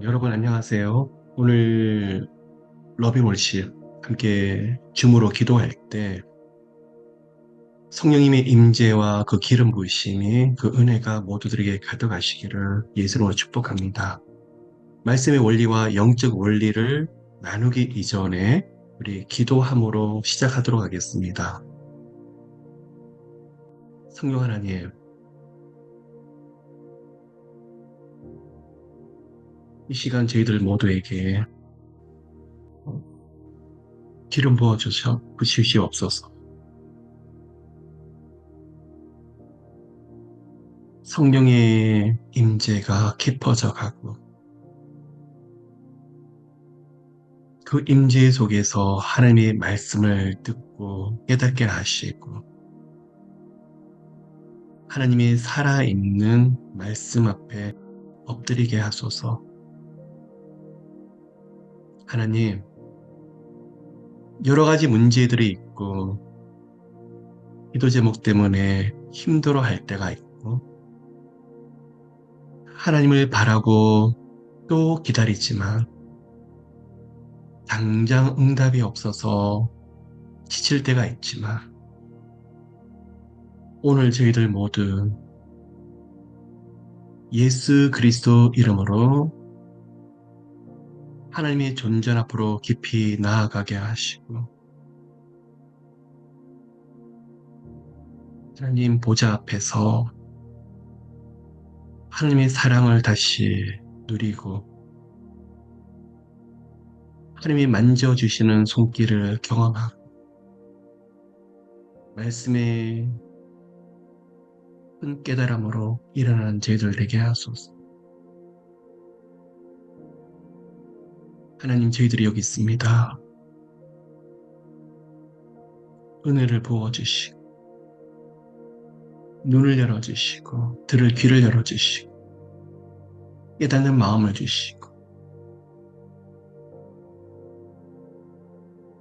여러분 안녕하세요. 오늘 러빙 월십 함께 줌으로 기도할 때 성령님의 임재와 그 기름 부으심이 그 은혜가 모두들에게 가득하시기를 예수로 축복합니다. 말씀의 원리와 영적 원리를 나누기 이전에 우리 기도함으로 시작하도록 하겠습니다. 성령 하나님, 이 시간 저희들 모두에게 기름 부어주셔 부으시옵소서. 성령의 임재가 깊어져 가고 그 임재 속에서 하나님의 말씀을 듣고 깨닫게 하시고 하나님의 살아있는 말씀 앞에 엎드리게 하소서. 하나님, 여러 가지 문제들이 있고 기도 제목 때문에 힘들어 할 때가 있고 하나님을 바라고 또 기다리지만 당장 응답이 없어서 지칠 때가 있지만 오늘 저희들 모두 예수 그리스도 이름으로 하나님의 존전 앞으로 깊이 나아가게 하시고 하나님 보좌 앞에서 하나님의 사랑을 다시 누리고 하나님이 만져주시는 손길을 경험하고 말씀의 큰 깨달음으로 일어나는 저희들 되게 하소서. 하나님 저희들이 여기 있습니다. 은혜를 부어주시고 눈을 열어주시고 들을 귀를 열어주시고 깨닫는 마음을 주시고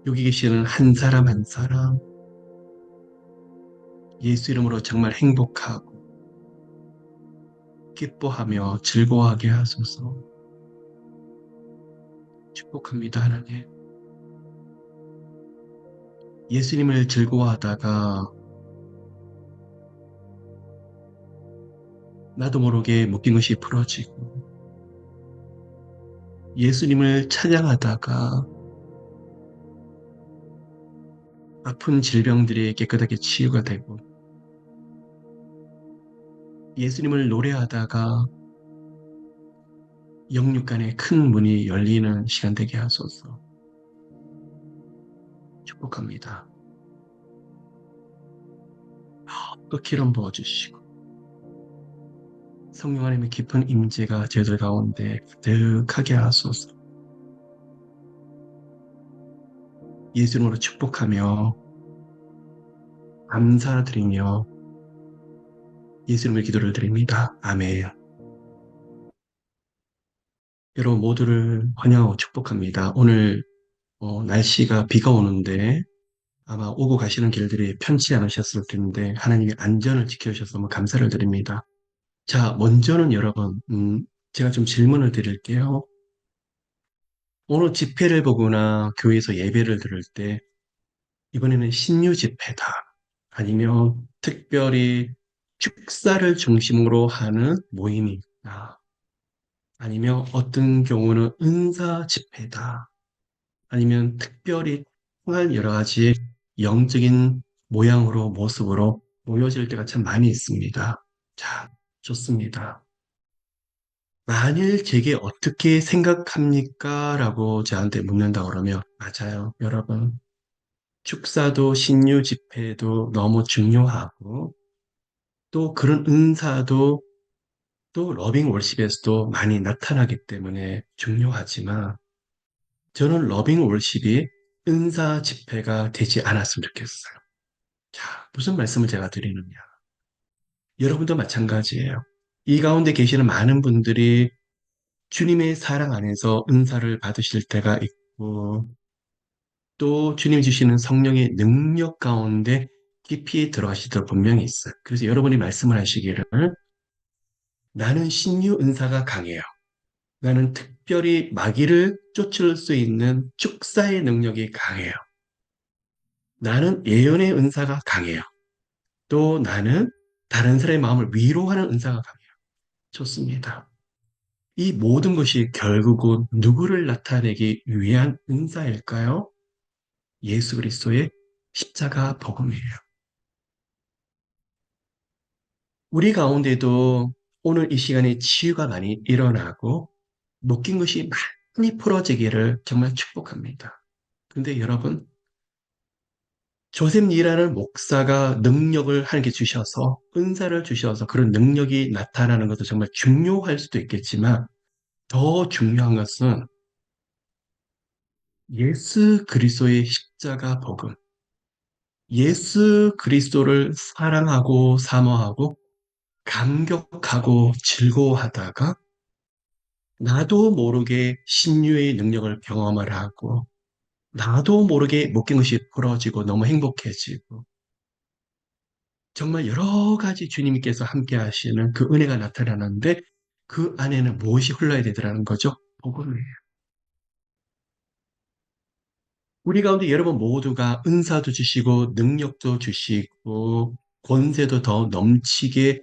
여기 계시는 한 사람 한 사람 예수 이름으로 정말 행복하고 기뻐하며 즐거워하게 하소서. 축복합니다 하나님. 예수님을 즐거워하다가 나도 모르게 묶인 것이 풀어지고 예수님을 찬양하다가 아픈 질병들이 깨끗하게 치유가 되고 예수님을 노래하다가 영육간의 큰 문이 열리는 시간 되게 하소서. 축복합니다. 또 기름 부어주시고 성령 하나님의 깊은 임재가 저희들 가운데 가득하게 하소서. 예수님으로 축복하며 감사드리며 예수님의 기도를 드립니다. 아멘. 여러분 모두를 환영하고 축복합니다. 오늘 날씨가 비가 오는데 아마 오고 가시는 길들이 편치 않으셨을 텐데 하나님이 안전을 지켜주셔서 너무 감사를 드립니다. 자, 먼저는 여러분, 제가 좀 질문을 드릴게요. 어느 집회를 보거나 교회에서 예배를 들을 때 이번에는 신유 집회다. 아니면 특별히 축사를 중심으로 하는 모임이 있다. 아니면 어떤 경우는 은사 집회다. 아니면 특별히 통한 여러 가지 영적인 모양으로 모습으로 모여질 때가 참 많이 있습니다. 자, 좋습니다. 만일 제게 어떻게 생각합니까? 라고 저한테 묻는다 그러면 맞아요, 여러분. 축사도 신유 집회도 너무 중요하고 또 그런 은사도 또 러빙 월십에서도 많이 나타나기 때문에 중요하지만 저는 러빙 월십이 은사 집회가 되지 않았으면 좋겠어요. 자, 무슨 말씀을 제가 드리느냐. 여러분도 마찬가지예요. 이 가운데 계시는 많은 분들이 주님의 사랑 안에서 은사를 받으실 때가 있고 또 주님 주시는 성령의 능력 가운데 깊이 들어가실 때 분명히 있어요. 그래서 여러분이 말씀을 하시기를 나는 신유 은사가 강해요. 나는 특별히 마귀를 쫓을 수 있는 축사의 능력이 강해요. 나는 예언의 은사가 강해요. 또 나는 다른 사람의 마음을 위로하는 은사가 강해요. 좋습니다. 이 모든 것이 결국은 누구를 나타내기 위한 은사일까요? 예수 그리스도의 십자가 복음이에요. 우리 가운데도 오늘 이 시간에 치유가 많이 일어나고 묶인 것이 많이 풀어지기를 정말 축복합니다. 근데 여러분, 조셉 니라는 목사가 능력을 하나님께 주셔서, 은사를 주셔서 그런 능력이 나타나는 것도 정말 중요할 수도 있겠지만, 더 중요한 것은 예수 그리스도의 십자가 복음, 예수 그리스도를 사랑하고 사모하고 감격하고 즐거워하다가 나도 모르게 신유의 능력을 경험을 하고 나도 모르게 묶인 것이 풀어지고 너무 행복해지고 정말 여러 가지 주님께서 함께 하시는 그 은혜가 나타나는데 그 안에는 무엇이 흘러야 되더라는 거죠? 복음이에요. 우리 가운데 여러분 모두가 은사도 주시고 능력도 주시고 권세도 더 넘치게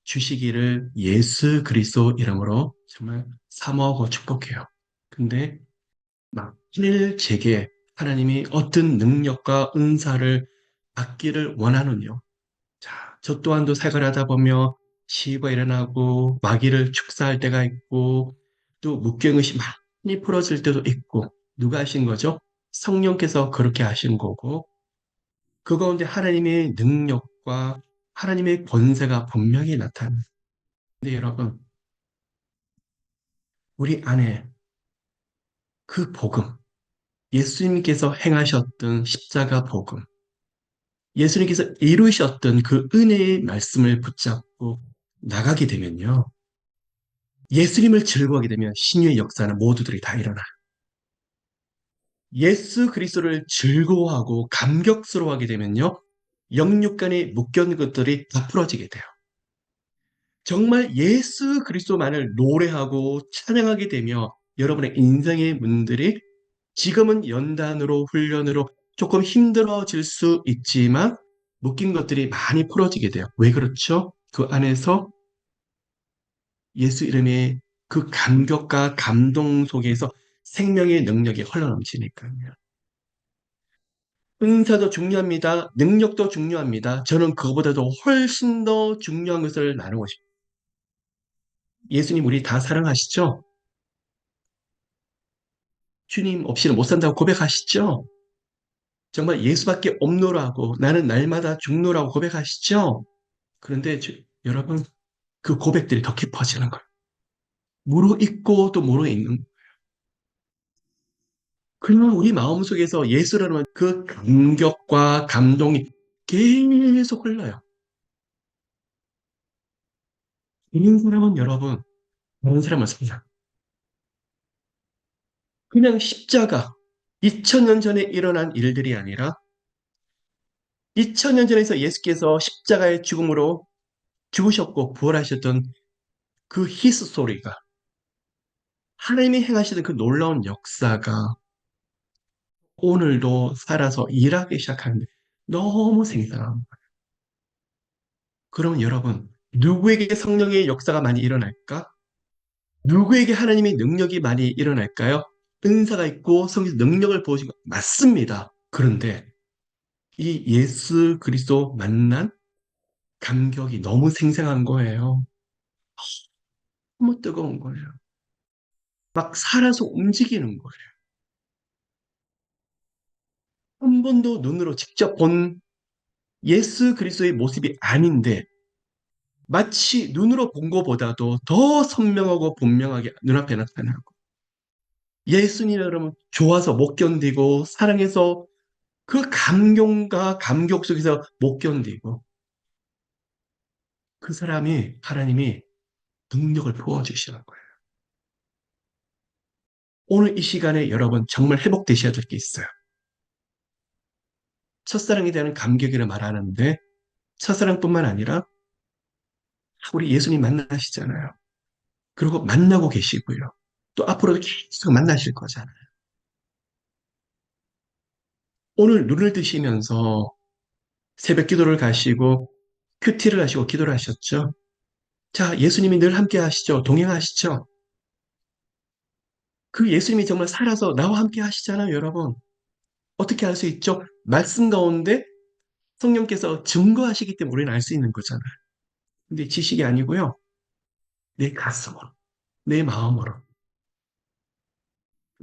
주시기를 예수 그리스도 이름으로 정말 사모하고 축복해요. 근데 만일 제게 하나님이 어떤 능력과 은사를 받기를 원하느냐? 자, 저 또한도 생활하다 보며 시위가 일어나고 마귀를 축사할 때가 있고 또 묶여있는 것이 많이 풀어질 때도 있고 누가 하신 거죠? 성령께서 그렇게 하신 거고 그 가운데 하나님의 능력과 하나님의 권세가 분명히 나타납니다. 근데 여러분, 우리 안에 그 복음, 예수님께서 행하셨던 십자가 복음, 예수님께서 이루셨던 그 은혜의 말씀을 붙잡고 나가게 되면요. 예수님을 즐거워하게 되면 신유의 역사는 모두들이 다 일어나요. 예수 그리스도를 즐거워하고 감격스러워하게 되면요. 영육간에 묶여있는 것들이 다 풀어지게 돼요. 정말 예수 그리스도만을 노래하고 찬양하게 되며 여러분의 인생의 문들이 지금은 연단으로 훈련으로 조금 힘들어질 수 있지만 묶인 것들이 많이 풀어지게 돼요. 왜 그렇죠? 그 안에서 예수 이름의 그 감격과 감동 속에서 생명의 능력이 흘러넘치니까요. 은사도 중요합니다. 능력도 중요합니다. 저는 그거보다도 훨씬 더 중요한 것을 나누고 싶어요. 예수님 우리 다 사랑하시죠? 주님 없이는 못 산다고 고백하시죠? 정말 예수밖에 없노라고 나는 날마다 죽노라고 고백하시죠? 그런데 여러분 그 고백들이 더 깊어지는 거예요. 무르익고 또 무르익는 그러면 우리 마음속에서 예수라는 그 감격과 감동이 계속 흘러요. 이런 사람은 여러분, 다른 사람은 세상. 그냥 십자가, 2000년 전에 일어난 일들이 아니라 2000년 전에서 예수께서 십자가의 죽음으로 죽으셨고 부활하셨던 그 히스토리가 하나님이 행하시던 그 놀라운 역사가 오늘도 살아서 일하기 시작하는데 너무 생생한 거예요. 그러면 여러분, 누구에게 성령의 역사가 많이 일어날까? 누구에게 하나님의 능력이 많이 일어날까요? 은사가 있고 성에서 능력을 보여준 것 맞습니다. 그런데 이 예수 그리스도 만난 감격이 너무 생생한 거예요. 너무 뜨거운 거예요. 막 살아서 움직이는 거예요. 한 번도 눈으로 직접 본 예수 그리스도의 모습이 아닌데 마치 눈으로 본 것보다도 더 선명하고 분명하게 눈앞에 나타나고 예수님이 그러면 좋아서 못 견디고 사랑해서 그 감동과 감격 속에서 못 견디고 그 사람이 하나님이 능력을 부어주시는 거예요. 오늘 이 시간에 여러분 정말 회복되셔야 될 게 있어요. 첫사랑에 대한 감격이라 말하는데 첫사랑뿐만 아니라 우리 예수님 만나시잖아요. 그리고 만나고 계시고요. 또 앞으로도 계속 만나실 거잖아요. 오늘 눈을 뜨시면서 새벽 기도를 가시고 큐티를 하시고 기도를 하셨죠. 자, 예수님이 늘 함께 하시죠. 동행하시죠. 그 예수님이 정말 살아서 나와 함께 하시잖아요, 여러분. 어떻게 알 수 있죠? 말씀 가운데 성령께서 증거하시기 때문에 우리는 알 수 있는 거잖아요. 근데 지식이 아니고요. 내 가슴으로, 내 마음으로.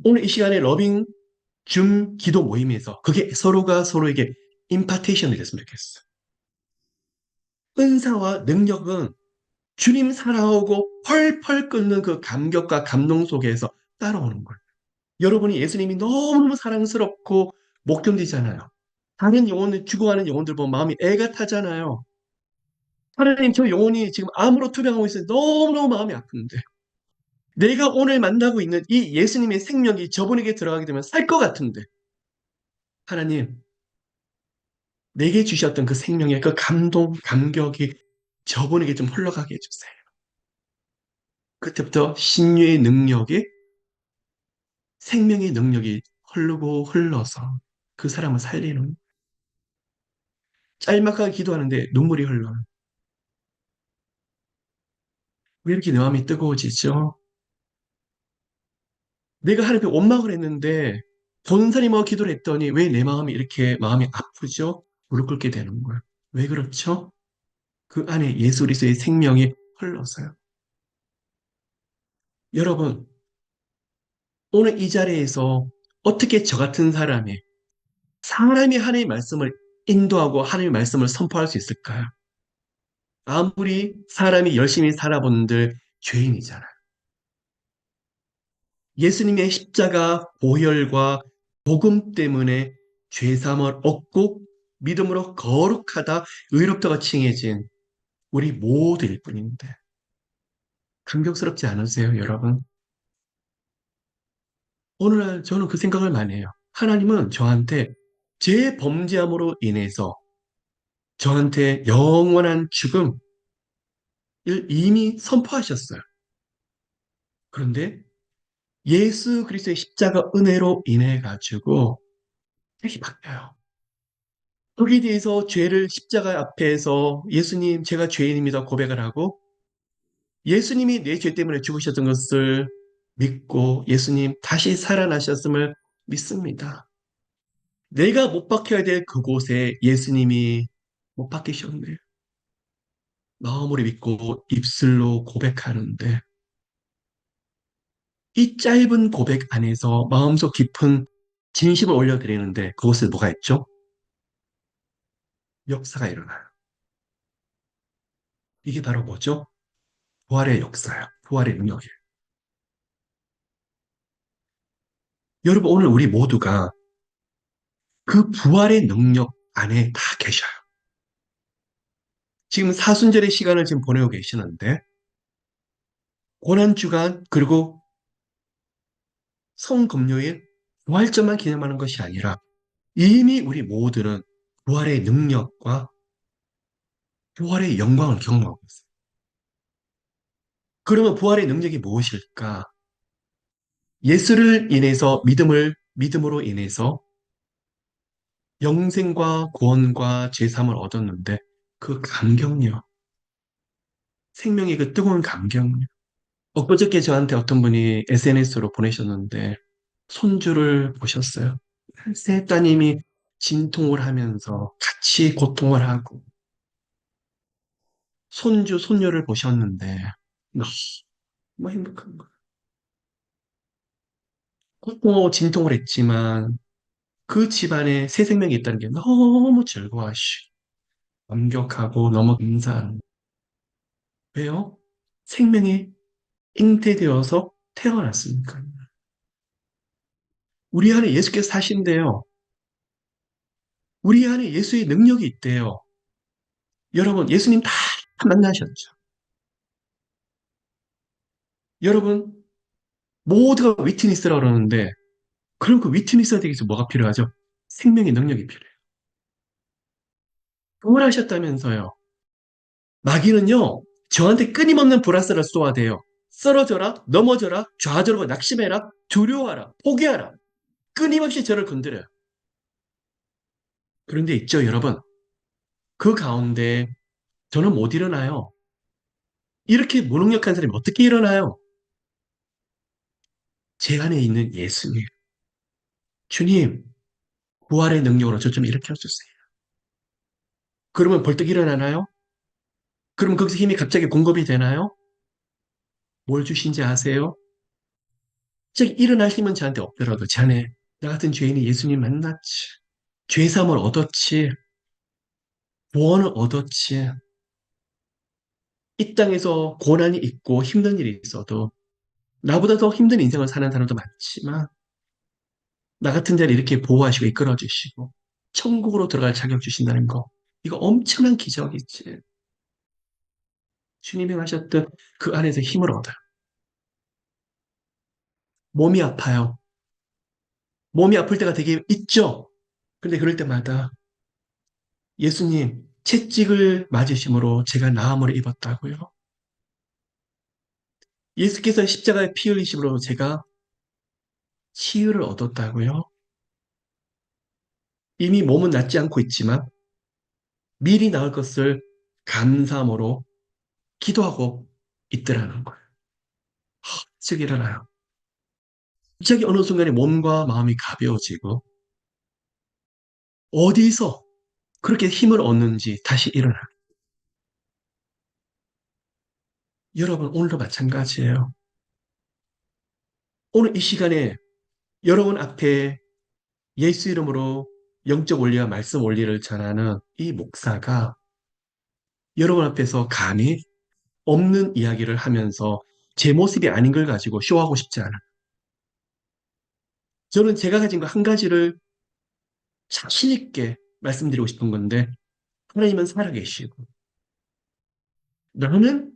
오늘 이 시간에 러빙 줌 기도 모임에서 그게 서로가 서로에게 임파테이션이 됐으면 좋겠어요. 은사와 능력은 주님 사랑하고 펄펄 끓는 그 감격과 감동 속에서 따라오는 거예요. 여러분이 예수님이 너무너무 사랑스럽고 못 견디잖아요. 다른 영혼들, 죽어가는 영혼들 보면 마음이 애가 타잖아요. 하나님, 저 영혼이 지금 암으로 투병하고 있어요. 너무너무 마음이 아픈데. 내가 오늘 만나고 있는 이 예수님의 생명이 저분에게 들어가게 되면 살 것 같은데. 하나님, 내게 주셨던 그 생명의 그 감동, 감격이 저분에게 좀 흘러가게 해주세요. 그때부터 신유의 능력이, 생명의 능력이 흐르고 흘러서 그 사람을 살리는, 짤막하게 기도하는데 눈물이 흘러요. 왜 이렇게 내 마음이 뜨거워지죠? 내가 하나님께 원망을 했는데 전사님하고 기도를 했더니 왜 내 마음이 이렇게 마음이 아프죠? 무릎 꿇게 되는 거예요. 왜 그렇죠? 그 안에 예수 그리스도의 생명이 흘러서요. 여러분, 오늘 이 자리에서 어떻게 저 같은 사람이 하나님의 말씀을 인도하고 하나님의 말씀을 선포할 수 있을까요? 아무리 사람이 열심히 살아본들 죄인이잖아요. 예수님의 십자가 보혈과 복음 때문에 죄사함을 얻고 믿음으로 거룩하다, 의롭다가 칭해진 우리 모두일 뿐인데 감격스럽지 않으세요, 여러분? 오늘날 저는 그 생각을 많이 해요. 하나님은 저한테 제 범죄함으로 인해서 저한테 영원한 죽음을 이미 선포하셨어요. 그런데 예수 그리스도의 십자가 은혜로 인해 가지고 책이 바뀌어요. 거기에 대해서 죄를 십자가 앞에서 예수님, 제가 죄인입니다 고백을 하고 예수님이 내 죄 때문에 죽으셨던 것을 믿고 예수님 다시 살아나셨음을 믿습니다. 내가 못 박혀야 될 그곳에 예수님이 못 박히셨네. 마음으로 믿고 입술로 고백하는데 이 짧은 고백 안에서 마음속 깊은 진심을 올려드리는데 그곳에 뭐가 있죠? 역사가 일어나요. 이게 바로 뭐죠? 부활의 역사예요. 부활의 능력이에요. 여러분, 오늘 우리 모두가 그 부활의 능력 안에 다 계셔요. 지금 사순절의 시간을 지금 보내고 계시는데, 고난주간, 그리고 성금요일, 부활절만 기념하는 것이 아니라, 이미 우리 모두는 부활의 능력과 부활의 영광을 경험하고 있어요. 그러면 부활의 능력이 무엇일까? 예수를 인해서, 믿음으로 인해서 영생과 구원과 제삼을 얻었는데, 그 감격력, 생명의 그 뜨거운 감격력, 엊그저께 저한테 어떤 분이 SNS로 보내셨는데 손주를 보셨어요. 세 따님이 진통을 하면서 같이 고통을 하고 손주, 손녀를 보셨는데 너무 행복한 거예요. 고통하고 진통을 했지만 그 집안에 새 생명이 있다는 게 너무 즐거워하시고 감격하고 너무 감사한 왜요? 생명이 잉태되어서 태어났으니까. 우리 안에 예수께서 사신대요. 우리 안에 예수의 능력이 있대요. 여러분, 예수님 다 만나셨죠. 여러분, 모두가 위트니스라고 그러는데, 그럼 그 위트니스가 되기 위해서 뭐가 필요하죠? 생명의 능력이 필요해요. 부활하셨다면서요. 마귀는요, 저한테 끊임없는 불화살을 쏘아대요. 쓰러져라, 넘어져라, 좌절하고 낙심해라, 두려워하라, 포기하라. 끊임없이 저를 건드려요. 그런데 있죠, 여러분. 그 가운데 저는 못 일어나요. 이렇게 무능력한 사람이 어떻게 일어나요? 제 안에 있는 예수님. 주님, 부활의 능력으로 저 좀 일으켜 주세요. 그러면 벌떡 일어나나요? 그럼 거기서 힘이 갑자기 공급이 되나요? 뭘 주신지 아세요? 즉, 일어날 힘은 저한테 없더라도 제 안에 나 같은 죄인이 예수님 만났지. 죄사함을 얻었지. 구원을 얻었지. 이 땅에서 고난이 있고 힘든 일이 있어도 나보다 더 힘든 인생을 사는 사람도 많지만 나 같은 자를 이렇게 보호하시고 이끌어 주시고 천국으로 들어갈 자격 주신다는 거. 이거 엄청난 기적이지. 주님이 하셨던 그 안에서 힘을 얻어요. 몸이 아파요. 몸이 아플 때가 되게 있죠. 근데 그럴 때마다 예수님 채찍을 맞으심으로 제가 나음을 입었다고요. 예수께서 십자가에 피 흘리심으로 제가 치유를 얻었다고요. 이미 몸은 낫지 않고 있지만 미리 나을 것을 감사함으로 기도하고 있더라는 거예요. 즉 일어나요. 갑자기 어느 순간에 몸과 마음이 가벼워지고 어디서 그렇게 힘을 얻는지 다시 일어나. 여러분 오늘도 마찬가지예요. 오늘 이 시간에 여러분 앞에 예수 이름으로 영적 원리와 말씀 원리를 전하는 이 목사가 여러분 앞에서 감히 없는 이야기를 하면서 제 모습이 아닌 걸 가지고 쇼하고 싶지 않아요. 저는 제가 가진 거 한 가지를 자신 있게 말씀드리고 싶은 건데 하나님은 살아계시고 나는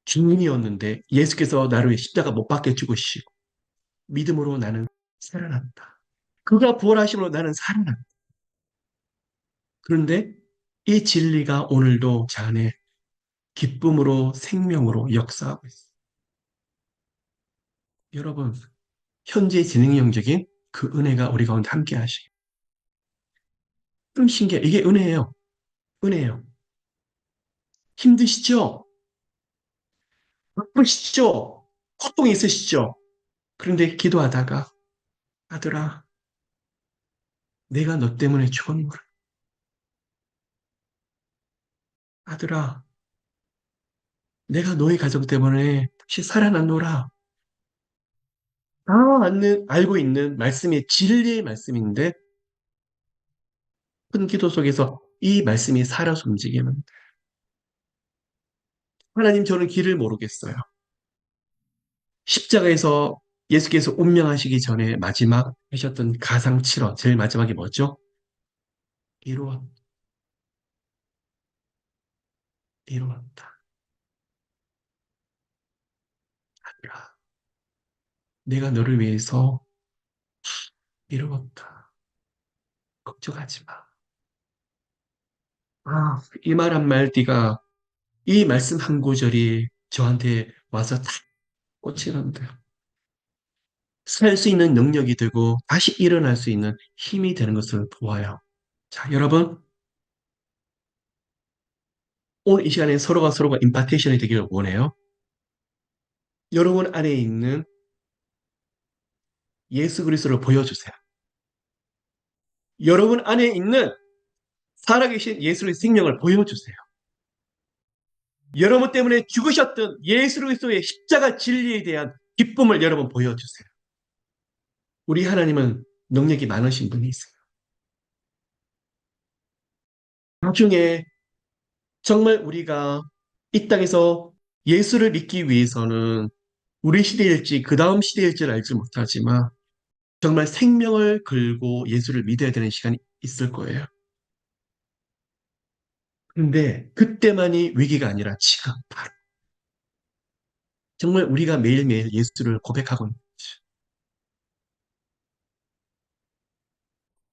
주님이었는데 예수께서 나를 위해 십자가 못 박혀 죽으시고 믿음으로 나는 살아났다. 그가 부활하심으로 나는 살아났다. 그런데 이 진리가 오늘도 제 안에 기쁨으로 생명으로 역사하고 있어요. 여러분, 현재 진행 영적인 그 은혜가 우리 가운데 함께 하시고 좀 신기해. 이게 은혜예요. 은혜예요. 힘드시죠? 바쁘시죠? 고통이 있으시죠? 그런데 기도하다가 아들아, 내가 너 때문에 죽었노라. 아들아, 내가 너의 가정 때문에 다시 살아났노라. 다 알고 있는 말씀이 진리의 말씀인데 큰 기도 속에서 이 말씀이 살아서 움직이는 하나님 저는 길을 모르겠어요. 십자가에서 예수께서 운명하시기 전에 마지막 하셨던 가상칠언 제일 마지막이 뭐죠? 이루었, 이루었다. 아들아, 내가 너를 위해서 이루었다. 걱정하지 마. 아, 이 말 한 마디가 이 말씀 한 구절이 저한테 와서 탁 꽂히는데요. 살 수 있는 능력이 되고 다시 일어날 수 있는 힘이 되는 것을 보아요. 자, 여러분, 오늘 이 시간에 서로가 임파테이션이 되기를 원해요. 여러분 안에 있는 예수 그리스도를 보여주세요. 여러분 안에 있는 살아계신 예수의 생명을 보여주세요. 여러분 때문에 죽으셨던 예수 그리스도의 십자가 진리에 대한 기쁨을 여러분 보여주세요. 우리 하나님은 능력이 많으신 분이세요. 나중에 정말 우리가 이 땅에서 예수를 믿기 위해서는 우리 시대일지 그 다음 시대일지를 알지 못하지만 정말 생명을 걸고 예수를 믿어야 되는 시간이 있을 거예요. 근데 그때만이 위기가 아니라 지금 바로 정말 우리가 매일매일 예수를 고백하고 있는 거죠.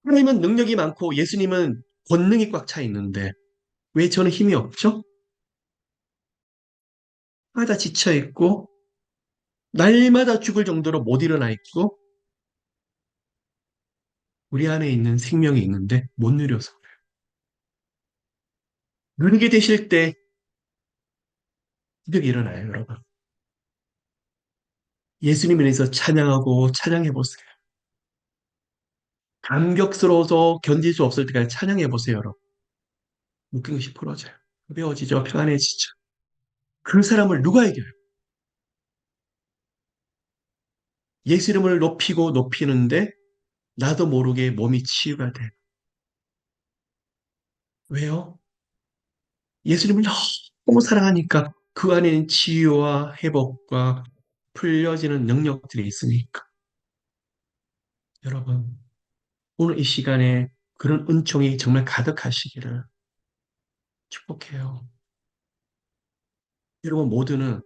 하나님은 능력이 많고 예수님은 권능이 꽉 차 있는데 왜 저는 힘이 없죠? 하다 지쳐 있고 날마다 죽을 정도로 못 일어나 있고, 우리 안에 있는 생명이 있는데 못 누려서. 누리게 되실 때 기적이 일어나요, 여러분. 예수님에 대해서 찬양하고 찬양해 보세요. 감격스러워서 견딜 수 없을 때까지 찬양해 보세요, 여러분. 묶인 것이 풀어져요. 가벼워지죠, 평안해지죠. 그 사람을 누가 이겨요? 예수 이름을 높이고 높이는데 나도 모르게 몸이 치유가 돼. 왜요? 예수 이름을 너무 사랑하니까 그 안에는 치유와 회복과 풀려지는 능력들이 있으니까. 여러분, 오늘 이 시간에 그런 은총이 정말 가득하시기를 축복해요. 여러분 모두는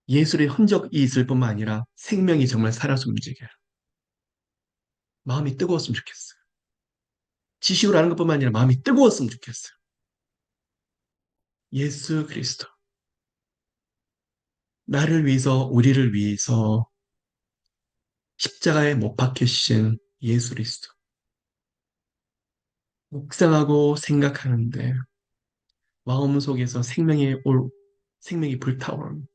예술의 흔적이 있을 뿐만 아니라 생명이 정말 살아서 움직여요. 마음이 뜨거웠으면 좋겠어요. 지식으로 아는 것뿐만 아니라 마음이 뜨거웠으면 좋겠어요. 예수 그리스도. 나를 위해서, 우리를 위해서 십자가에 못 박히신 예수 그리스도. 묵상하고 생각하는데 마음속에서 생명이 불타오르는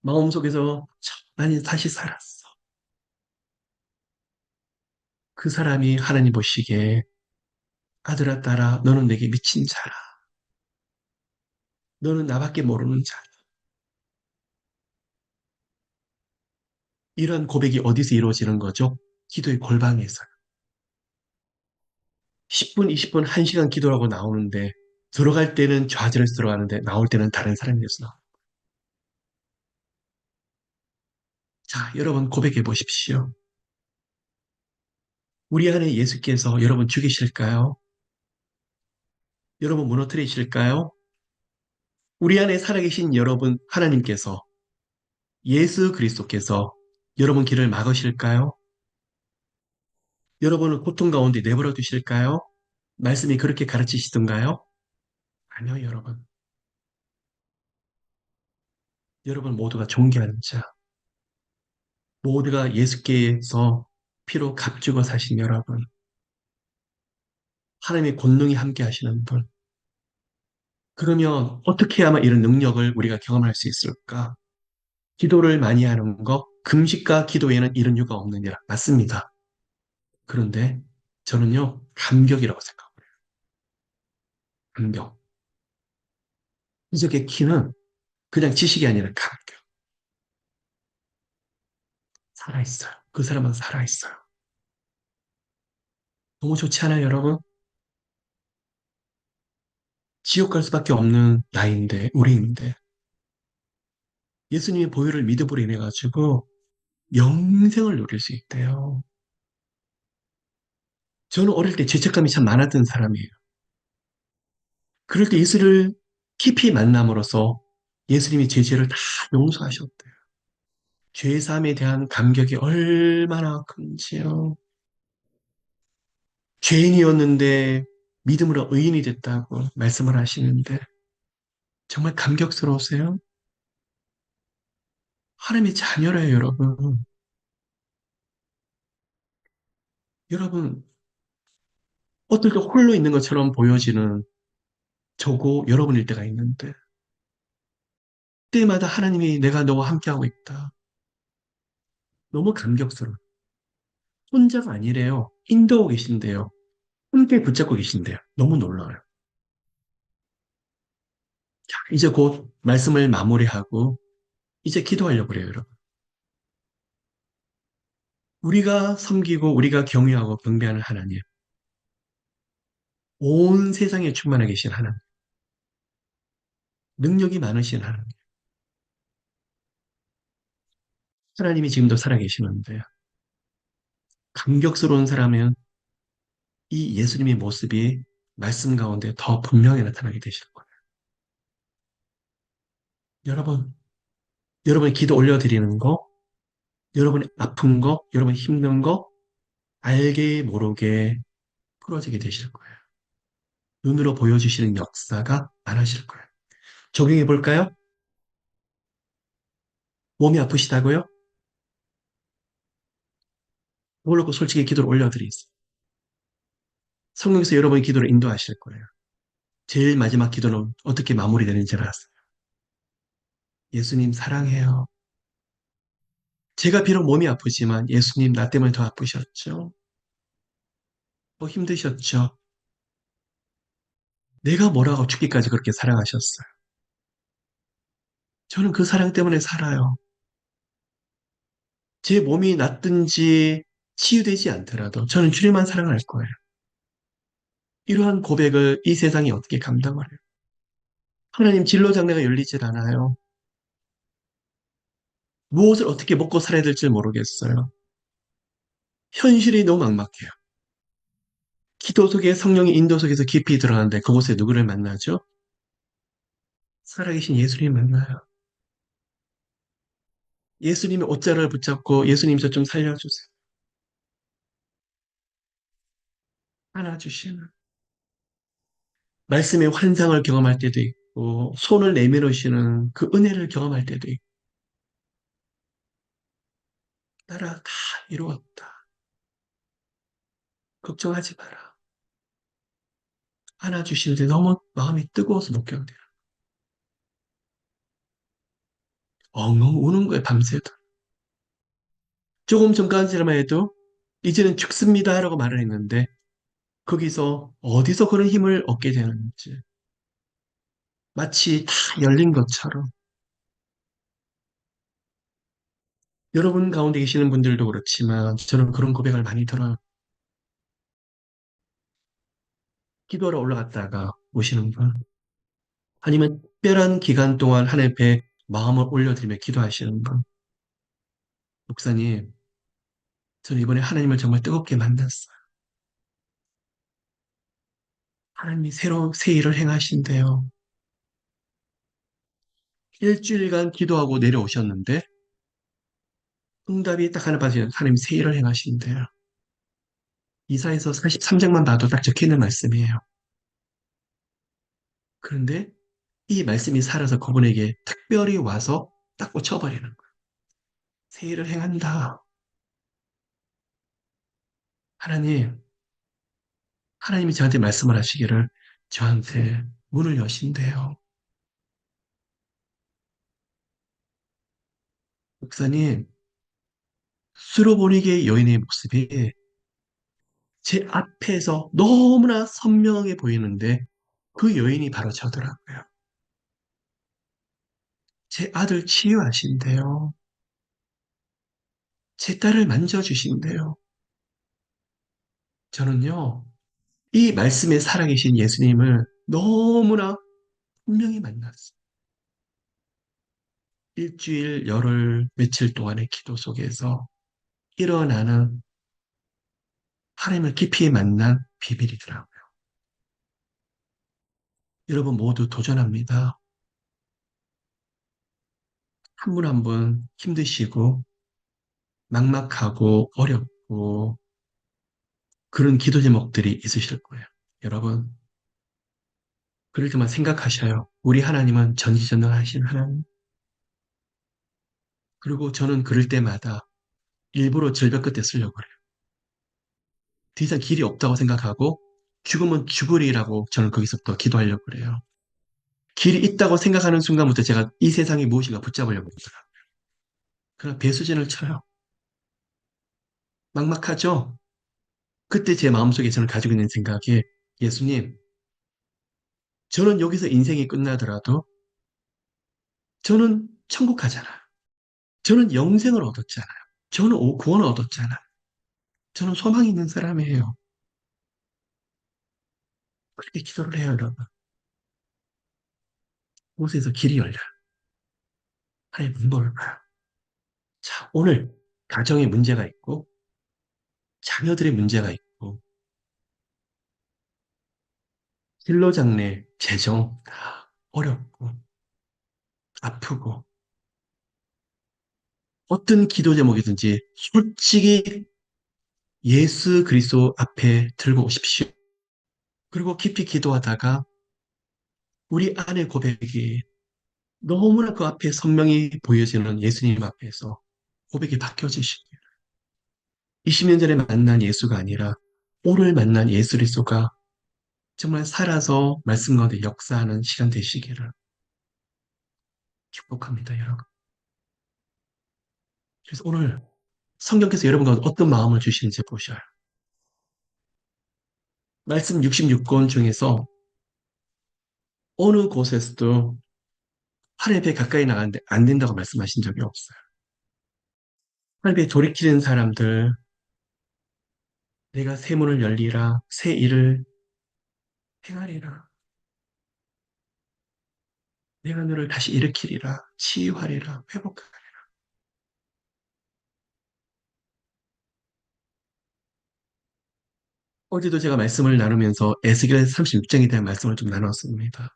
마음속에서 나는 다시 살았어. 그 사람이 하나님 보시기에 아들아 딸아 너는 내게 미친 자라. 너는 나밖에 모르는 자. 이런 고백이 어디서 이루어지는 거죠? 기도의 골방에서. 10분, 20분, 1시간 기도하고 나오는데 들어갈 때는 좌절해서 들어가는데 나올 때는 다른 사람이 돼서 나와요. 자, 여러분 고백해 보십시오. 우리 안에 예수께서 여러분 죽이실까요? 여러분 무너뜨리실까요? 우리 안에 살아계신 여러분 하나님께서 예수 그리스도께서 여러분 길을 막으실까요? 여러분을 고통 가운데 내버려 두실까요? 말씀이 그렇게 가르치시던가요? 아니요, 여러분. 여러분 모두가 존귀한 자, 모두가 예수께서 피로 값주고 사신 여러분, 하나님의 권능이 함께 하시는 분. 그러면 어떻게 하면 이런 능력을 우리가 경험할 수 있을까? 기도를 많이 하는 거, 금식과 기도에는 이런 이유가 없느니라. 맞습니다. 그런데 저는요, 감격이라고 생각해요. 감격. 기적의 키는 그냥 지식이 아니라 감격. 살아있어요. 그 사람은 살아있어요. 너무 좋지 않아요, 여러분? 지옥 갈 수밖에 없는 나이인데, 우리인데, 예수님의 보혈을 믿음으로 인해가지고 영생을 누릴 수 있대요. 저는 어릴 때 죄책감이 참 많았던 사람이에요. 그럴 때 예수를 깊이 만남으로써 예수님이 제 죄를 다 용서하셨대요. 죄사함에 대한 감격이 얼마나 큰지요. 죄인이었는데 믿음으로 의인이 됐다고 말씀을 하시는데 정말 감격스러우세요? 하나님의 자녀래요, 여러분. 여러분, 어떨 때 홀로 있는 것처럼 보여지는 저고 여러분일 때가 있는데 때마다 하나님이 내가 너와 함께하고 있다. 너무 감격스러워. 혼자가 아니래요. 인도하고 계신데요. 함께 붙잡고 계신데요. 너무 놀라워요. 자, 이제 곧 말씀을 마무리하고 이제 기도하려고 그래요, 여러분. 우리가 섬기고 우리가 경외하고 경배하는 하나님. 온 세상에 충만하 계신 하나님. 능력이 많으신 하나님. 하나님이 지금도 살아계시는데 감격스러운 사람은 이 예수님의 모습이 말씀 가운데 더 분명히 나타나게 되실 거예요. 여러분, 여러분의 기도 올려드리는 거, 여러분의 아픈 거, 여러분의 힘든 거, 알게 모르게 풀어지게 되실 거예요. 눈으로 보여주시는 역사가 많으실 거예요. 적용해 볼까요? 몸이 아프시다고요? 그걸 놓고 솔직히 기도를 올려드리세요. 성령께서 여러분의 기도를 인도하실 거예요. 제일 마지막 기도는 어떻게 마무리되는지 알았어요. 예수님 사랑해요. 제가 비록 몸이 아프지만 예수님 나 때문에 더 아프셨죠? 더 힘드셨죠? 내가 뭐라고 죽기까지 그렇게 사랑하셨어요. 저는 그 사랑 때문에 살아요. 제 몸이 낫든지 치유되지 않더라도 저는 주님만 사랑할 거예요. 이러한 고백을 이 세상이 어떻게 감당을 해요? 하나님 진로 장래가 열리질 않아요. 무엇을 어떻게 먹고 살아야 될지 모르겠어요. 현실이 너무 막막해요. 기도 속에 성령의 인도 속에서 깊이 들어가는데 그곳에 누구를 만나죠? 살아계신 예수님 만나요. 예수님의 옷자를 붙잡고 예수님 저 좀 살려주세요. 안아주시는. 말씀의 환상을 경험할 때도 있고 손을 내밀으시는 그 은혜를 경험할 때도 있고 나라 다 이루었다. 걱정하지 마라. 안아주시는데 너무 마음이 뜨거워서 못 견뎌요. 엉엉 우는 거예요, 밤새도. 조금 전까지만 해도 이제는 죽습니다 라고 말을 했는데 거기서 어디서 그런 힘을 얻게 되는지 마치 다 열린 것처럼 여러분 가운데 계시는 분들도 그렇지만 저는 그런 고백을 많이 들어요. 기도하러 올라갔다가 오시는 분 아니면 특별한 기간 동안 하나님 앞에 마음을 올려드리며 기도하시는 분 목사님 저는 이번에 하나님을 정말 뜨겁게 만났어요. 하나님이 새로 새 일을 행하신대요. 일주일간 기도하고 내려오셨는데 응답이 딱 하나 빠지면 하나님 새 일을 행하신대요. 이사에서 43장만 봐도 딱 적혀있는 말씀이에요. 그런데 이 말씀이 살아서 그분에게 특별히 와서 딱 꽂혀버리는 거예요. 새 일을 행한다. 하나님, 하나님이 저한테 말씀을 하시기를 저한테 문을 여신대요. 목사님, 수로보니게 여인의 모습이 제 앞에서 너무나 선명해 보이는데 그 여인이 바로 저더라고요. 제 아들 치유하신대요. 제 딸을 만져주신대요. 저는요, 이 말씀에 살아계신 예수님을 너무나 분명히 만났어요. 일주일, 열흘, 며칠 동안의 기도 속에서 일어나는 하나님을 깊이 만난 비밀이더라고요. 여러분 모두 도전합니다. 한 분 한 분 힘드시고 막막하고 어렵고 그런 기도 제목들이 있으실 거예요. 여러분, 그럴 때만 생각하셔요. 우리 하나님은 전지전능하신 하나님. 그리고 저는 그럴 때마다 일부러 절벽 끝에 쓰려고 그래요. 더 이상 길이 없다고 생각하고 죽으면 죽으리라고 저는 거기서부터 기도하려고 그래요. 길이 있다고 생각하는 순간부터 제가 이 세상에 무엇인가 붙잡으려고 그러더라고요. 그냥 배수진을 쳐요. 막막하죠? 그때 제 마음속에 저는 가지고 있는 생각이 예수님, 저는 여기서 인생이 끝나더라도 저는 천국 가잖아요. 저는 영생을 얻었잖아요. 저는 구원을 얻었잖아요. 저는 소망이 있는 사람이에요. 그렇게 기도를 해요, 여러분. 그곳에서 길이 열려요. 하나님 문도를 봐요. 자, 오늘 가정에 문제가 있고 자녀들의 문제가 있고 진로장래, 재정 다 어렵고 아프고 어떤 기도 제목이든지 솔직히 예수 그리스도 앞에 들고 오십시오. 그리고 깊이 기도하다가 우리 안의 고백이 너무나 그 앞에 선명히 보여지는 예수님 앞에서 고백이 바뀌어지시고 20년 전에 만난 예수가 아니라 오늘 만난 예수 그리스도가 정말 살아서 말씀 가운데 역사하는 시간 되시기를 축복합니다, 여러분. 그래서 오늘 성경께서 여러분 가운데 어떤 마음을 주시는지 보셔요. 말씀 66권 중에서 어느 곳에서도 하나님 앞에 가까이 나가는데 안 된다고 말씀하신 적이 없어요. 하나님 앞에 돌이키는 사람들, 내가 새 문을 열리라, 새 일을 행하리라, 내가 너를 다시 일으키리라, 치유하리라, 회복하리라. 어제도 제가 말씀을 나누면서 에스겔 36장에 대한 말씀을 좀 나눴습니다.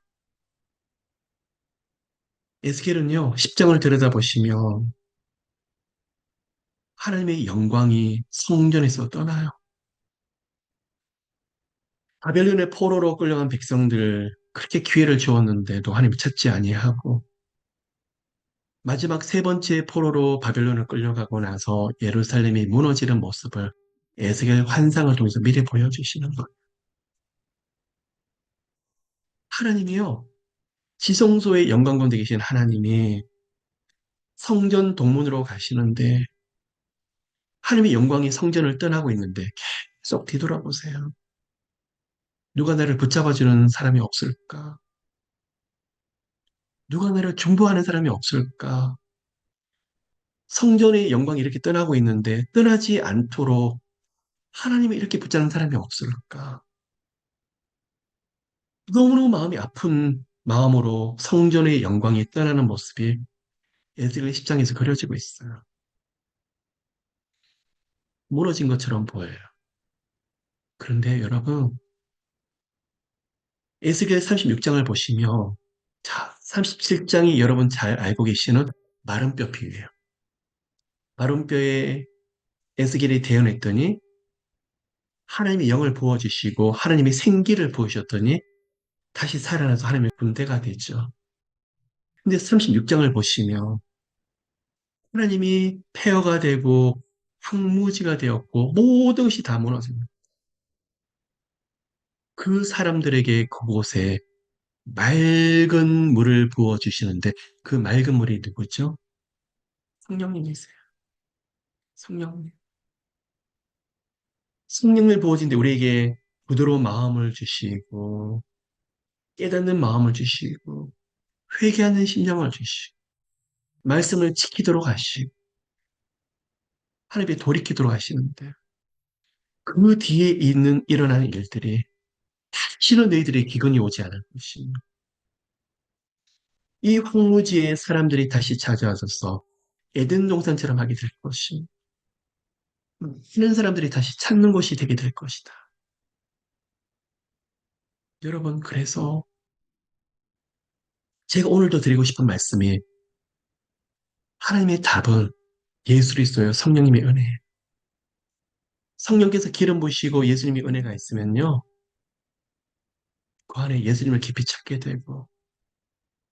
에스겔은요, 10장을 들여다보시면 하나님의 영광이 성전에서 떠나요. 바벨론의 포로로 끌려간 백성들 그렇게 기회를 주었는데도 하나님 찾지 아니하고 마지막 세 번째 포로로 바벨론을 끌려가고 나서 예루살렘이 무너지는 모습을 에스겔 환상을 통해서 미리 보여주시는 것. 하나님이요. 지성소의 영광 가운데 계신 하나님이 성전 동문으로 가시는데 하나님의 영광이 성전을 떠나고 있는데 계속 뒤돌아보세요. 누가 나를 붙잡아주는 사람이 없을까? 누가 나를 중보하는 사람이 없을까? 성전의 영광이 이렇게 떠나고 있는데 떠나지 않도록 하나님이 이렇게 붙잡는 사람이 없을까? 너무너무 마음이 아픈 마음으로 성전의 영광이 떠나는 모습이 에스겔 10장에서 그려지고 있어요. 무너진 것처럼 보여요. 그런데 여러분, 에스겔 36장을 보시면, 자, 37장이 여러분 잘 알고 계시는 마른 뼈 비유예요. 마른 뼈에 에스겔이 대언했더니 하나님이 영을 부어주시고 하나님이 생기를 부으셨더니 다시 살아나서 하나님의 군대가 되죠. 근데 36장을 보시면 하나님이 폐허가 되고 황무지가 되었고 모든 것이 다 무너집니다. 그 사람들에게 그곳에 맑은 물을 부어주시는데 그 맑은 물이 누구죠? 성령님이세요. 성령님. 성령을 부어주는데 우리에게 부드러운 마음을 주시고 깨닫는 마음을 주시고 회개하는 심령을 주시고 말씀을 지키도록 하시고 하나님께 돌이키도록 하시는데 그 뒤에 있는 일어나는 일들이 다시는 너희들의 기근이 오지 않을 것입니다. 이 황무지에 사람들이 다시 찾아와서 에덴 동산처럼 하게 될 것입니다. 쉬는 사람들이 다시 찾는 곳이 되게 될 것이다. 여러분, 그래서 제가 오늘도 드리고 싶은 말씀이 하나님의 답은 예수 그리스도요 성령님의 은혜예요. 성령께서 기름 부으시고 예수님의 은혜가 있으면요. 그 안에 예수님을 깊이 찾게 되고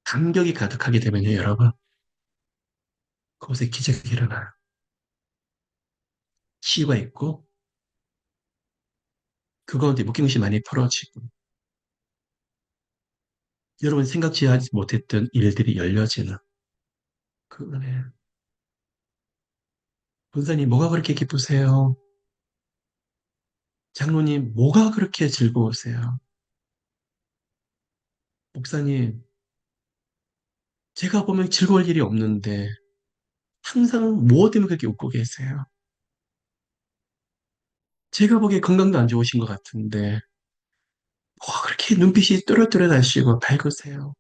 감격이 가득하게 되면요, 여러분. 그곳에 기적이 일어나요. 치유가 있고 그 가운데 묶인 것이 많이 풀어지고 여러분 생각지 하지 못했던 일들이 열려지는 그 은혜. 본사님 뭐가 그렇게 기쁘세요? 장로님 뭐가 그렇게 즐거우세요? 목사님 제가 보면 즐거울 일이 없는데 항상 무엇 때문에 그렇게 웃고 계세요? 제가 보기에 건강도 안 좋으신 것 같은데 와 그렇게 눈빛이 또렷또렷하시고 밝으세요.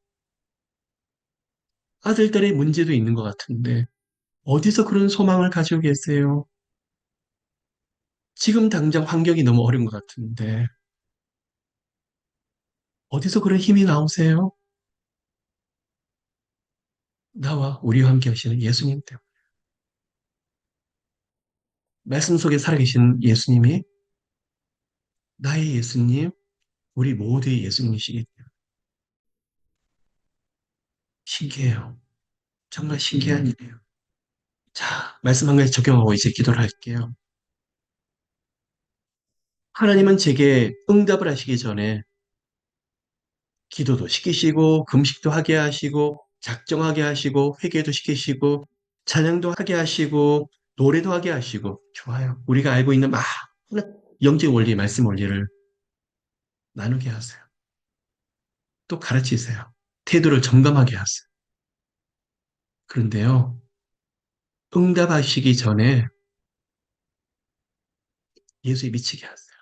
아들, 딸의 문제도 있는 것 같은데 어디서 그런 소망을 가지고 계세요? 지금 당장 환경이 너무 어려운 것 같은데 어디서 그런 힘이 나오세요? 나와 우리와 함께 하시는 예수님 때문에. 말씀 속에 살아계신 예수님이 나의 예수님, 우리 모두의 예수님이시기 때문에 신기해요. 정말 신기한 일이에요. 자, 말씀 한 가지 적용하고 이제 기도를 할게요. 하나님은 제게 응답을 하시기 전에 기도도 시키시고, 금식도 하게 하시고, 작정하게 하시고, 회개도 시키시고, 찬양도 하게 하시고, 노래도 하게 하시고, 좋아요. 우리가 알고 있는 많은 영적 원리, 말씀 원리를 나누게 하세요. 또 가르치세요. 태도를 점검하게 하세요. 그런데요, 응답하시기 전에 예수에 미치게 하세요.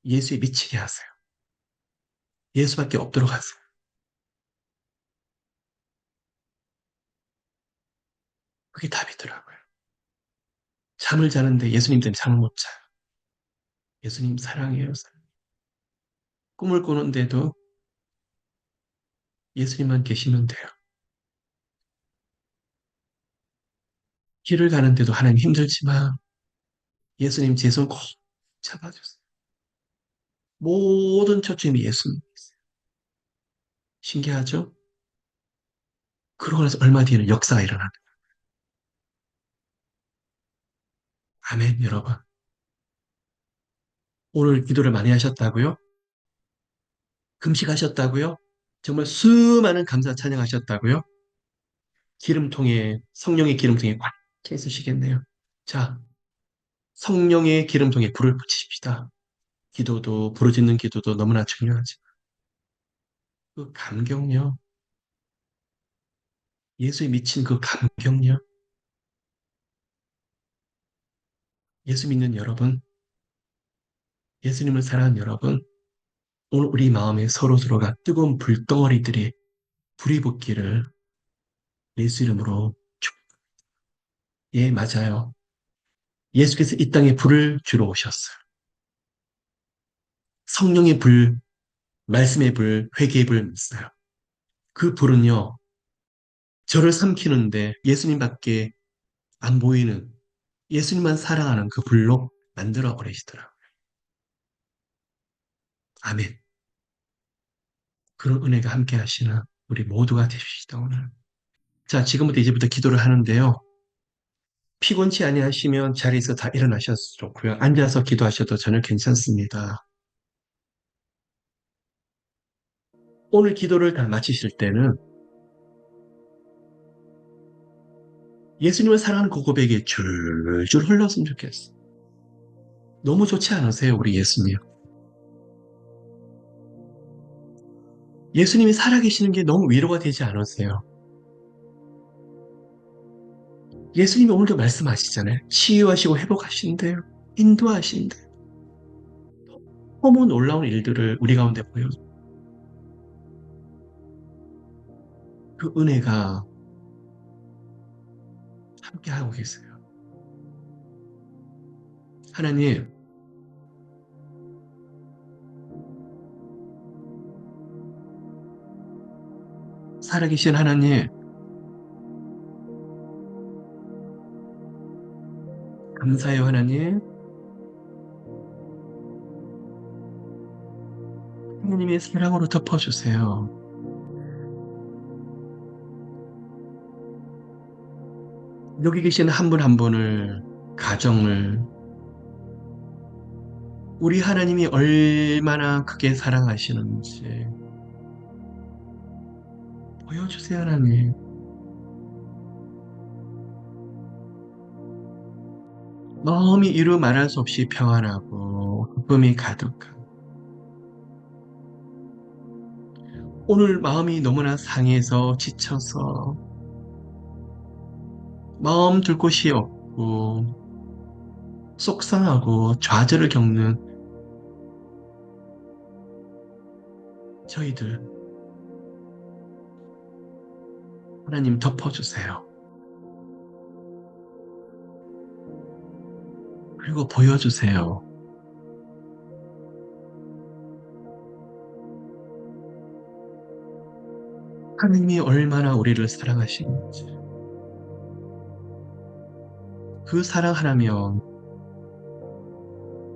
예수에 미치게 하세요. 예수밖에 없도록 하세요. 그게 답이더라고요. 잠을 자는데 예수님 때문에 잠을 못 자요. 예수님 사랑해요. 꿈을 꾸는데도 예수님만 계시면 돼요. 길을 가는데도 하나님 힘들지만 예수님 제 손 꼭 잡아주세요. 모든 초점이 예수님. 신기하죠? 그러고 나서 얼마 뒤에는 역사가 일어나는 거예요. 아멘, 여러분. 오늘 기도를 많이 하셨다고요? 금식하셨다고요? 정말 수많은 감사 찬양하셨다고요? 기름통에, 성령의 기름통에 꽉 차 있으시겠네요. 자, 성령의 기름통에 불을 붙이십시다. 기도도, 부르짖는 기도도 너무나 중요하지. 그 감격요. 예수에 미친 그 감격요. 예수 믿는 여러분, 예수님을 사랑하는 여러분, 오늘 우리 마음에 서로서로가 뜨거운 불덩어리들이 불이 붙기를 예수 이름으로 예, 맞아요. 예수께서 이 땅에 불을 주러 오셨어요. 성령의 불, 말씀의 불, 회개의 불 있어요. 그 불은요, 저를 삼키는데 예수님밖에 안 보이는 예수님만 사랑하는 그 불로 만들어 버리시더라고요. 아멘. 그런 은혜가 함께 하시는 우리 모두가 되십시다, 오늘. 자, 지금부터 이제부터 기도를 하는데요. 피곤치 아니하시면 자리에서 다 일어나셔도 좋고요. 앉아서 기도하셔도 전혀 괜찮습니다. 오늘 기도를 다 마치실 때는 예수님을 사랑하는 그 고백이 줄줄 흘렀으면 좋겠어요. 너무 좋지 않으세요, 우리 예수님? 예수님이 살아계시는 게 너무 위로가 되지 않으세요? 예수님이 오늘도 말씀하시잖아요. 치유하시고 회복하신대요. 인도하신대요. 너무 놀라운 일들을 우리 가운데 보여. 그 은혜가 함께하고 계세요. 하나님, 살아계신 하나님, 감사해요, 하나님. 하나님의 사랑으로 덮어주세요. 여기 계신 한 분 한 분을, 가정을, 우리 하나님이 얼마나 크게 사랑하시는지 보여주세요, 하나님. 마음이 이루 말할 수 없이 평안하고 기쁨이 가득한 오늘 마음이 너무나 상해서 지쳐서 마음 둘 곳이 없고 속상하고 좌절을 겪는 저희들 하나님 덮어주세요. 그리고 보여주세요. 하나님이 얼마나 우리를 사랑하시는지 그 사랑 하나면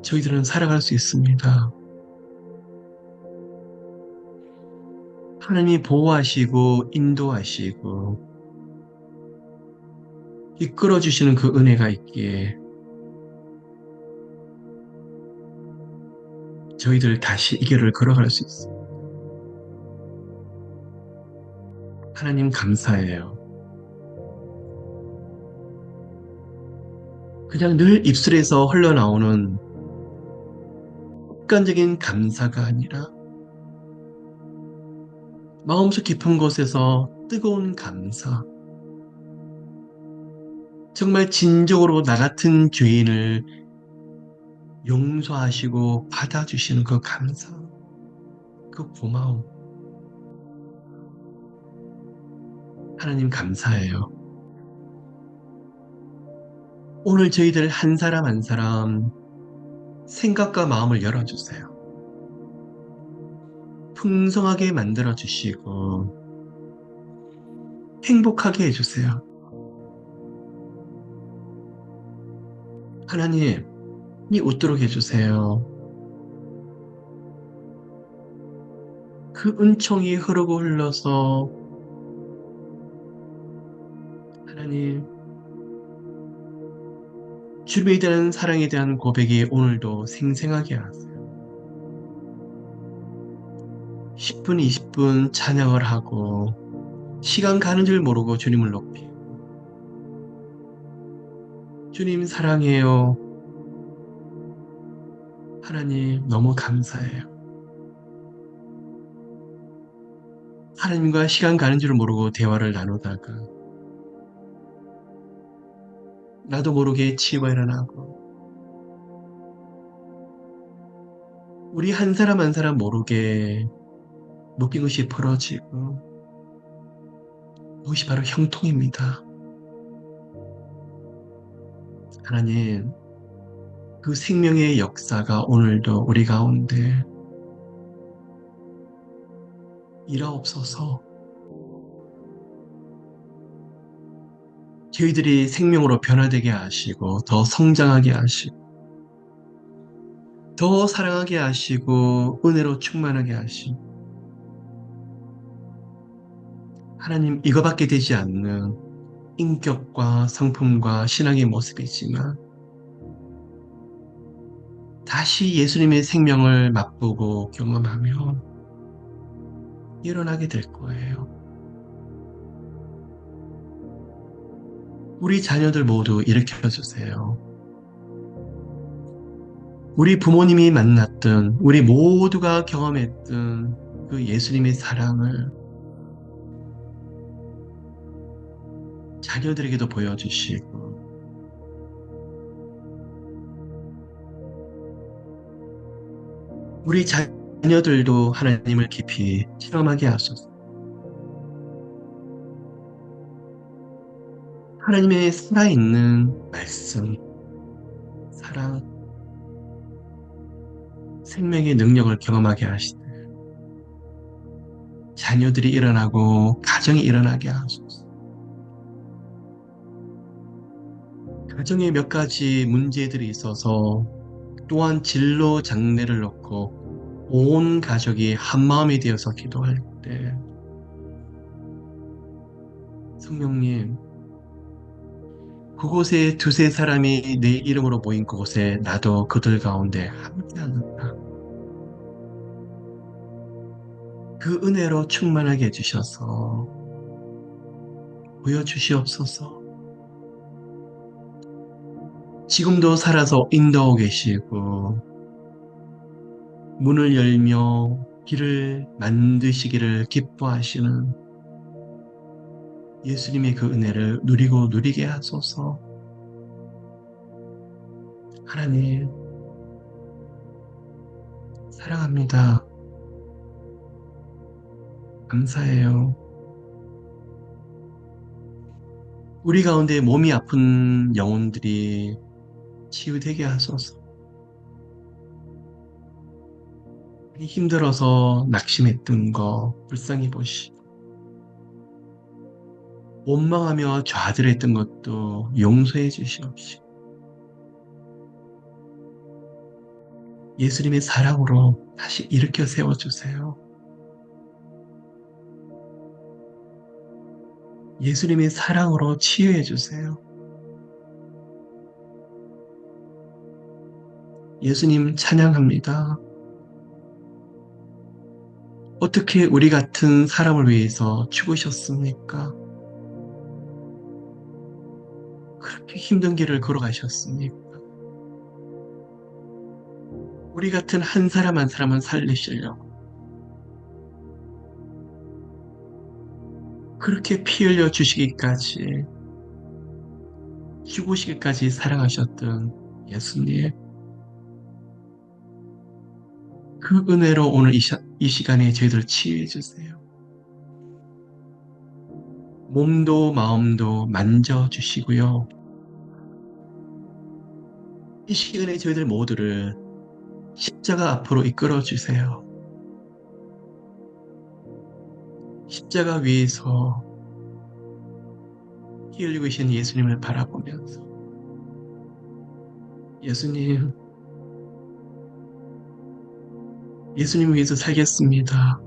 저희들은 살아갈 수 있습니다. 하나님이 보호하시고 인도하시고 이끌어 주시는 그 은혜가 있기에 저희들 다시 이 길을 걸어갈 수 있어요. 하나님 감사해요. 그냥 늘 입술에서 흘러나오는 습관적인 감사가 아니라 마음속 깊은 곳에서 뜨거운 감사, 정말 진정으로 나 같은 죄인을 용서하시고 받아주시는 그 감사, 그 고마움. 하나님 감사해요. 오늘 저희들 한 사람 한 사람 생각과 마음을 열어주세요. 풍성하게 만들어주시고 행복하게 해주세요. 하나님, 이 웃도록 해주세요. 그 은총이 흐르고 흘러서 하나님, 주님에 대한 사랑에 대한 고백이 오늘도 생생하게 하세요. 10분, 20분 찬양을 하고 시간 가는 줄 모르고 주님을 높이고 주님 사랑해요. 하나님 너무 감사해요. 하나님과 시간 가는 줄 모르고 대화를 나누다가 나도 모르게 치고 일어나고 우리 한 사람 한 사람 모르게 묶인 것이 풀어지고 그것이 바로 형통입니다. 하나님 그 생명의 역사가 오늘도 우리 가운데 일하옵소서. 저희들이 생명으로 변화되게 하시고 더 성장하게 하시고 더 사랑하게 하시고 은혜로 충만하게 하시고 하나님 이거밖에 되지 않는 인격과 성품과 신앙의 모습이지만 다시 예수님의 생명을 맛보고 경험하며 일어나게 될 거예요. 우리 자녀들 모두 일으켜 주세요. 우리 부모님이 만났던 우리 모두가 경험했던 그 예수님의 사랑을 자녀들에게도 보여주시고 우리 자녀들도 하나님을 깊이 체험하게 하소서. 하나님의 살아있는 말씀, 사랑, 생명의 능력을 경험하게 하시되 자녀들이 일어나고 가정이 일어나게 하소서. 가정에 몇 가지 문제들이 있어서 또한 진로 장례를 놓고 온 가족이 한마음이 되어서 기도할 때 성령님 그곳에 두세 사람이 내 이름으로 모인 그곳에 나도 그들 가운데 함께하는다. 그 은혜로 충만하게 해주셔서 보여주시옵소서. 지금도 살아서 인도하고 계시고 문을 열며 길을 만드시기를 기뻐하시는 예수님의 그 은혜를 누리고 누리게 하소서. 하나님 사랑합니다. 감사해요. 우리 가운데 몸이 아픈 영혼들이 치유되게 하소서. 힘들어서 낙심했던 거 불쌍히 보시고 원망하며 좌절했던 것도 용서해 주시옵시고 예수님의 사랑으로 다시 일으켜 세워주세요. 예수님의 사랑으로 치유해 주세요. 예수님 찬양합니다. 어떻게 우리 같은 사람을 위해서 죽으셨습니까? 그렇게 힘든 길을 걸어가셨습니까? 우리 같은 한 사람 한 사람은 살리시려고 그렇게 피 흘려 주시기까지 죽으시기까지 사랑하셨던 예수님, 그 은혜로 오늘 이 시간에 저희들 치유해 주세요. 몸도 마음도 만져주시고요. 이 시간에 저희들 모두를 십자가 앞으로 이끌어 주세요. 십자가 위에서 피 흘리고 계신 예수님을 바라보면서 예수님, 예수님 위해서 살겠습니다.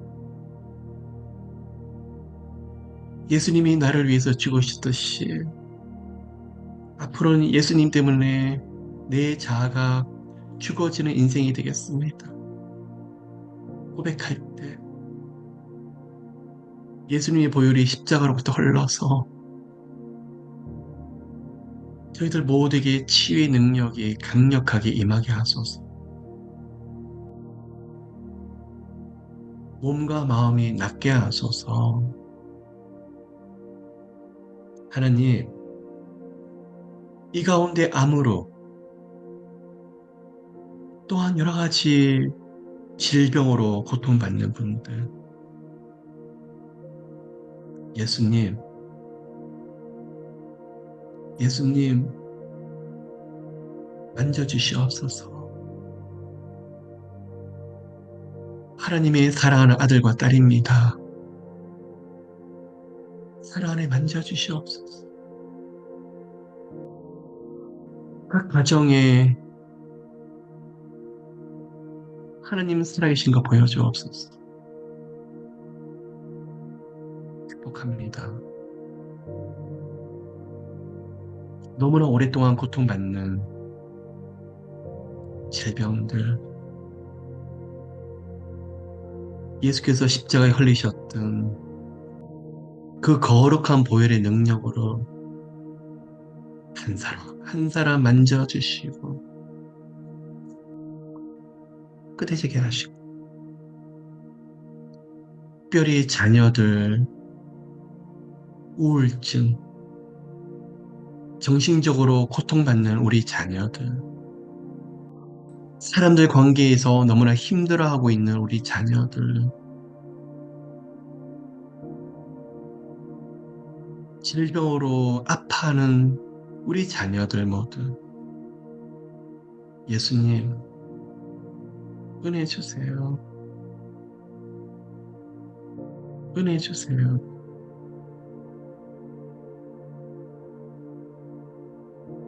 예수님이 나를 위해서 죽으셨듯이 앞으로는 예수님 때문에 내 자아가 죽어지는 인생이 되겠습니다. 고백할 때 예수님의 보혈이 십자가로부터 흘러서 저희들 모두에게 치유의 능력이 강력하게 임하게 하소서. 몸과 마음이 낫게 하소서. 하나님, 이 가운데 암으로 또한 여러 가지 질병으로 고통받는 분들, 예수님, 예수님, 만져주시옵소서. 하나님의 사랑하는 아들과 딸입니다. 사랑 안에 만져주시옵소서. 각 가정에 하나님 살아계신 거 보여주옵소서. 축복합니다. 너무나 오랫동안 고통받는 질병들, 예수께서 십자가에 흘리셨던 그 거룩한 보혈의 능력으로 한 사람, 한 사람 만져주시고, 끄대지게 하시고, 특별히 자녀들, 우울증, 정신적으로 고통받는 우리 자녀들, 사람들 관계에서 너무나 힘들어하고 있는 우리 자녀들, 질병으로 아파하는 우리 자녀들 모두 예수님 은혜 주세요. 은혜 주세요.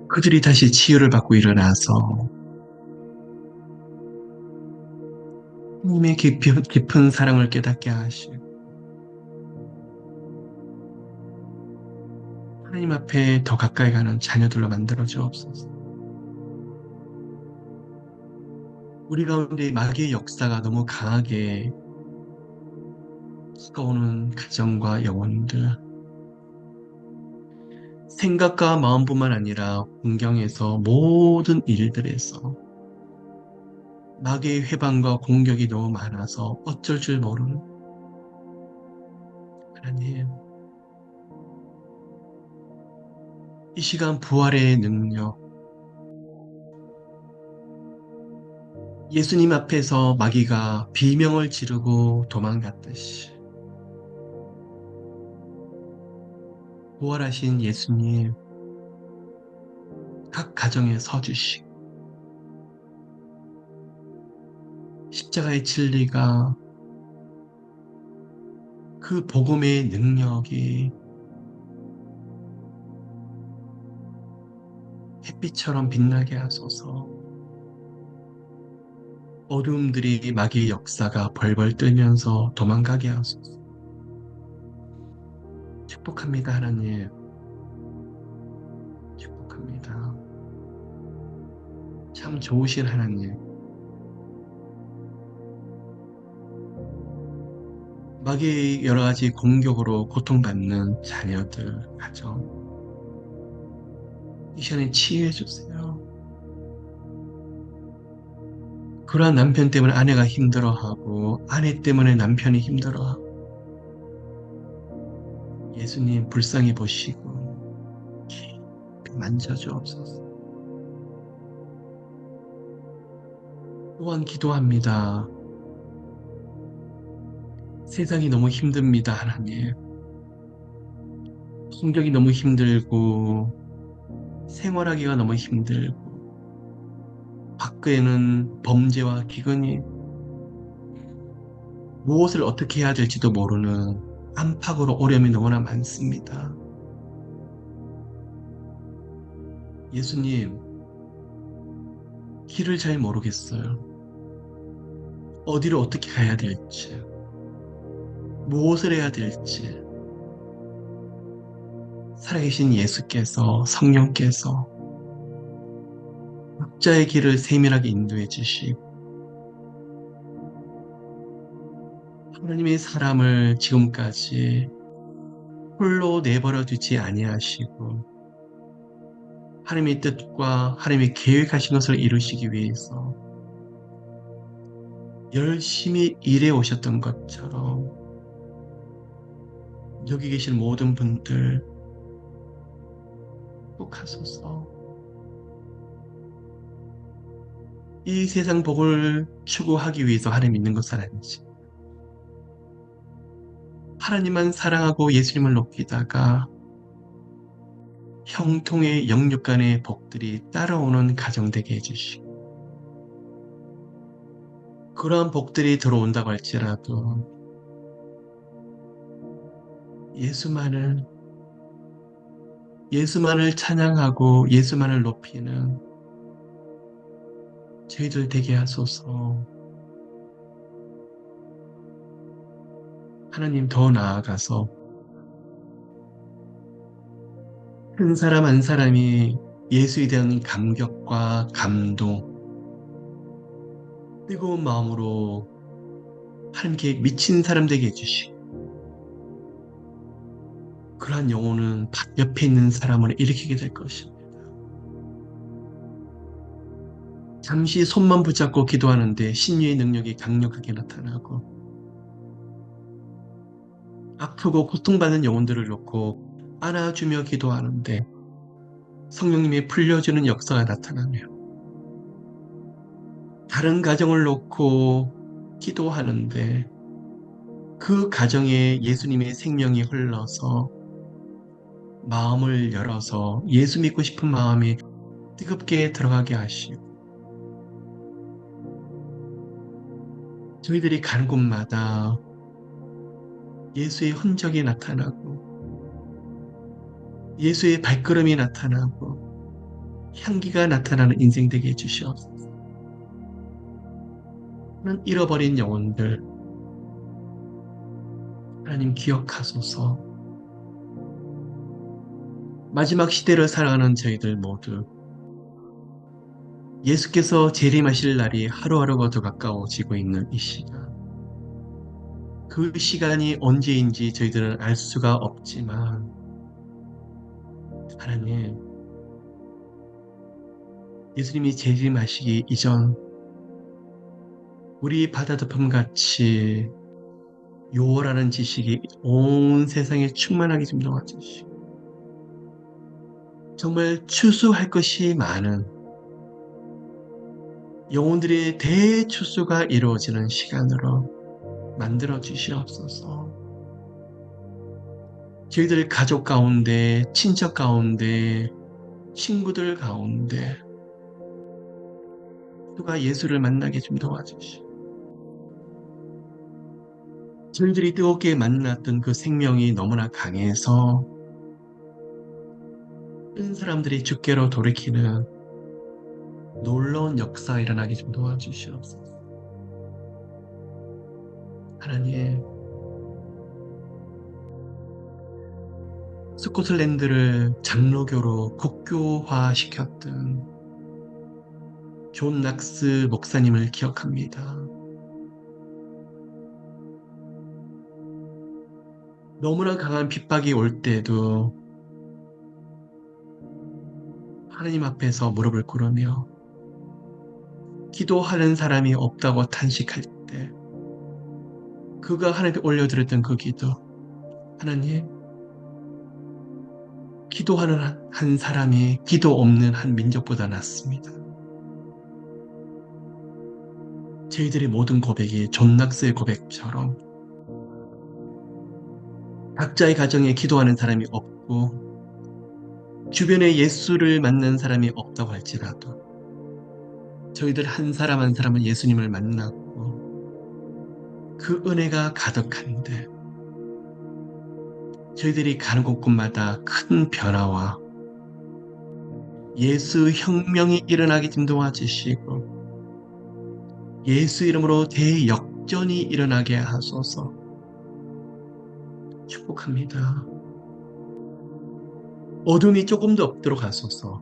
그들이 다시 치유를 받고 일어나서 하나님의 깊은 사랑을 깨닫게 하시고 하나님 앞에 더 가까이 가는 자녀들로 만들어 주옵소서. 우리 가운데 마귀의 역사가 너무 강하게 다가오는 가정과 영혼들, 생각과 마음뿐만 아니라 환경에서 모든 일들에서 마귀의 회방과 공격이 너무 많아서 어쩔 줄 모르는 하나님, 이 시간 부활의 능력, 예수님 앞에서 마귀가 비명을 지르고 도망갔듯이 부활하신 예수님 각 가정에 서주시고 십자가의 진리가 그 복음의 능력이 햇빛처럼 빛나게 하소서. 어둠들이 마귀의 역사가 벌벌 떨면서 도망가게 하소서. 축복합니다, 하나님. 축복합니다. 참 좋으신 하나님. 마귀의 여러 가지 공격으로 고통받는 자녀들, 가정. 이 시간에 치유해 주세요. 그러한 남편 때문에 아내가 힘들어하고, 아내 때문에 남편이 힘들어하고, 예수님 불쌍히 보시고, 깊이 만져주옵소서. 또한 기도합니다. 세상이 너무 힘듭니다, 하나님. 성격이 너무 힘들고, 생활하기가 너무 힘들고, 밖에는 범죄와 기근이 무엇을 어떻게 해야 될지도 모르는 안팎으로 오염이 너무나 많습니다. 예수님, 길을 잘 모르겠어요. 어디로 어떻게 가야 될지, 무엇을 해야 될지, 살아계신 예수께서, 성령께서 각자의 길을 세밀하게 인도해 주시고, 하나님의 사람을 지금까지 홀로 내버려 두지 아니하시고, 하나님의 뜻과 하나님의 계획하신 것을 이루시기 위해서 열심히 일해 오셨던 것처럼 여기 계신 모든 분들 축복하소서. 이 세상 복을 추구하기 위해서 하나님 믿는 것은 아니지. 하나님만 사랑하고 예수님을 높이다가 형통의 영육 간의 복들이 따라오는 가정 되게 해주시고, 그러한 복들이 들어온다고 할지라도 예수만을 예수만을 찬양하고 예수만을 높이는 저희들 되게 하소서. 하나님, 더 나아가서 한 사람 한 사람이 예수에 대한 감격과 감동, 뜨거운 마음으로 하나님께 미친 사람 되게 해주시고, 그러한 영혼은 옆에 있는 사람을 일으키게 될 것입니다. 잠시 손만 붙잡고 기도하는데 신유의 능력이 강력하게 나타나고, 아프고 고통받는 영혼들을 놓고 안아주며 기도하는데 성령님이 풀려주는 역사가 나타나며, 다른 가정을 놓고 기도하는데 그 가정에 예수님의 생명이 흘러서 마음을 열어서 예수 믿고 싶은 마음이 뜨겁게 들어가게 하시고, 저희들이 가는 곳마다 예수의 흔적이 나타나고 예수의 발걸음이 나타나고 향기가 나타나는 인생 되게 해주시옵소서. 잃어버린 영혼들 하나님 기억하소서. 마지막 시대를 살아가는 저희들 모두 예수께서 재림하실 날이 하루하루가 더 가까워지고 있는 이 시간, 그 시간이 언제인지 저희들은 알 수가 없지만 하나님, 예수님이 재림하시기 이전 우리 바다덮음같이 요월하는 지식이 온 세상에 충만하게 좀 도와주시고, 정말 추수할 것이 많은 영혼들의 대추수가 이루어지는 시간으로 만들어 주시옵소서. 저희들 가족 가운데, 친척 가운데, 친구들 가운데 누가 예수를 만나게 좀 도와주시고, 저희들이 뜨겁게 만났던 그 생명이 너무나 강해서 큰 사람들이 주께로 돌이키는 놀라운 역사가 일어나게 좀 도와주시옵소서. 하나님, 스코틀랜드를 장로교로 국교화시켰던 존 낙스 목사님을 기억합니다. 너무나 강한 핍박이 올 때도 하나님 앞에서 무릎을 꿇으며 기도하는 사람이 없다고 탄식할 때 그가 하나님께 올려드렸던 그 기도, 하나님, 기도하는 한 사람이 기도 없는 한 민족보다 낫습니다. 저희들의 모든 고백이 존 낙스의 고백처럼 각자의 가정에 기도하는 사람이 없고 주변에 예수를 만난 사람이 없다고 할지라도 저희들 한 사람 한 사람은 예수님을 만났고 그 은혜가 가득한데 저희들이 가는 곳곳마다 큰 변화와 예수 혁명이 일어나게 좀 도와주시고 예수 이름으로 대역전이 일어나게 하소서. 축복합니다. 어둠이 조금 더 없도록 하소서.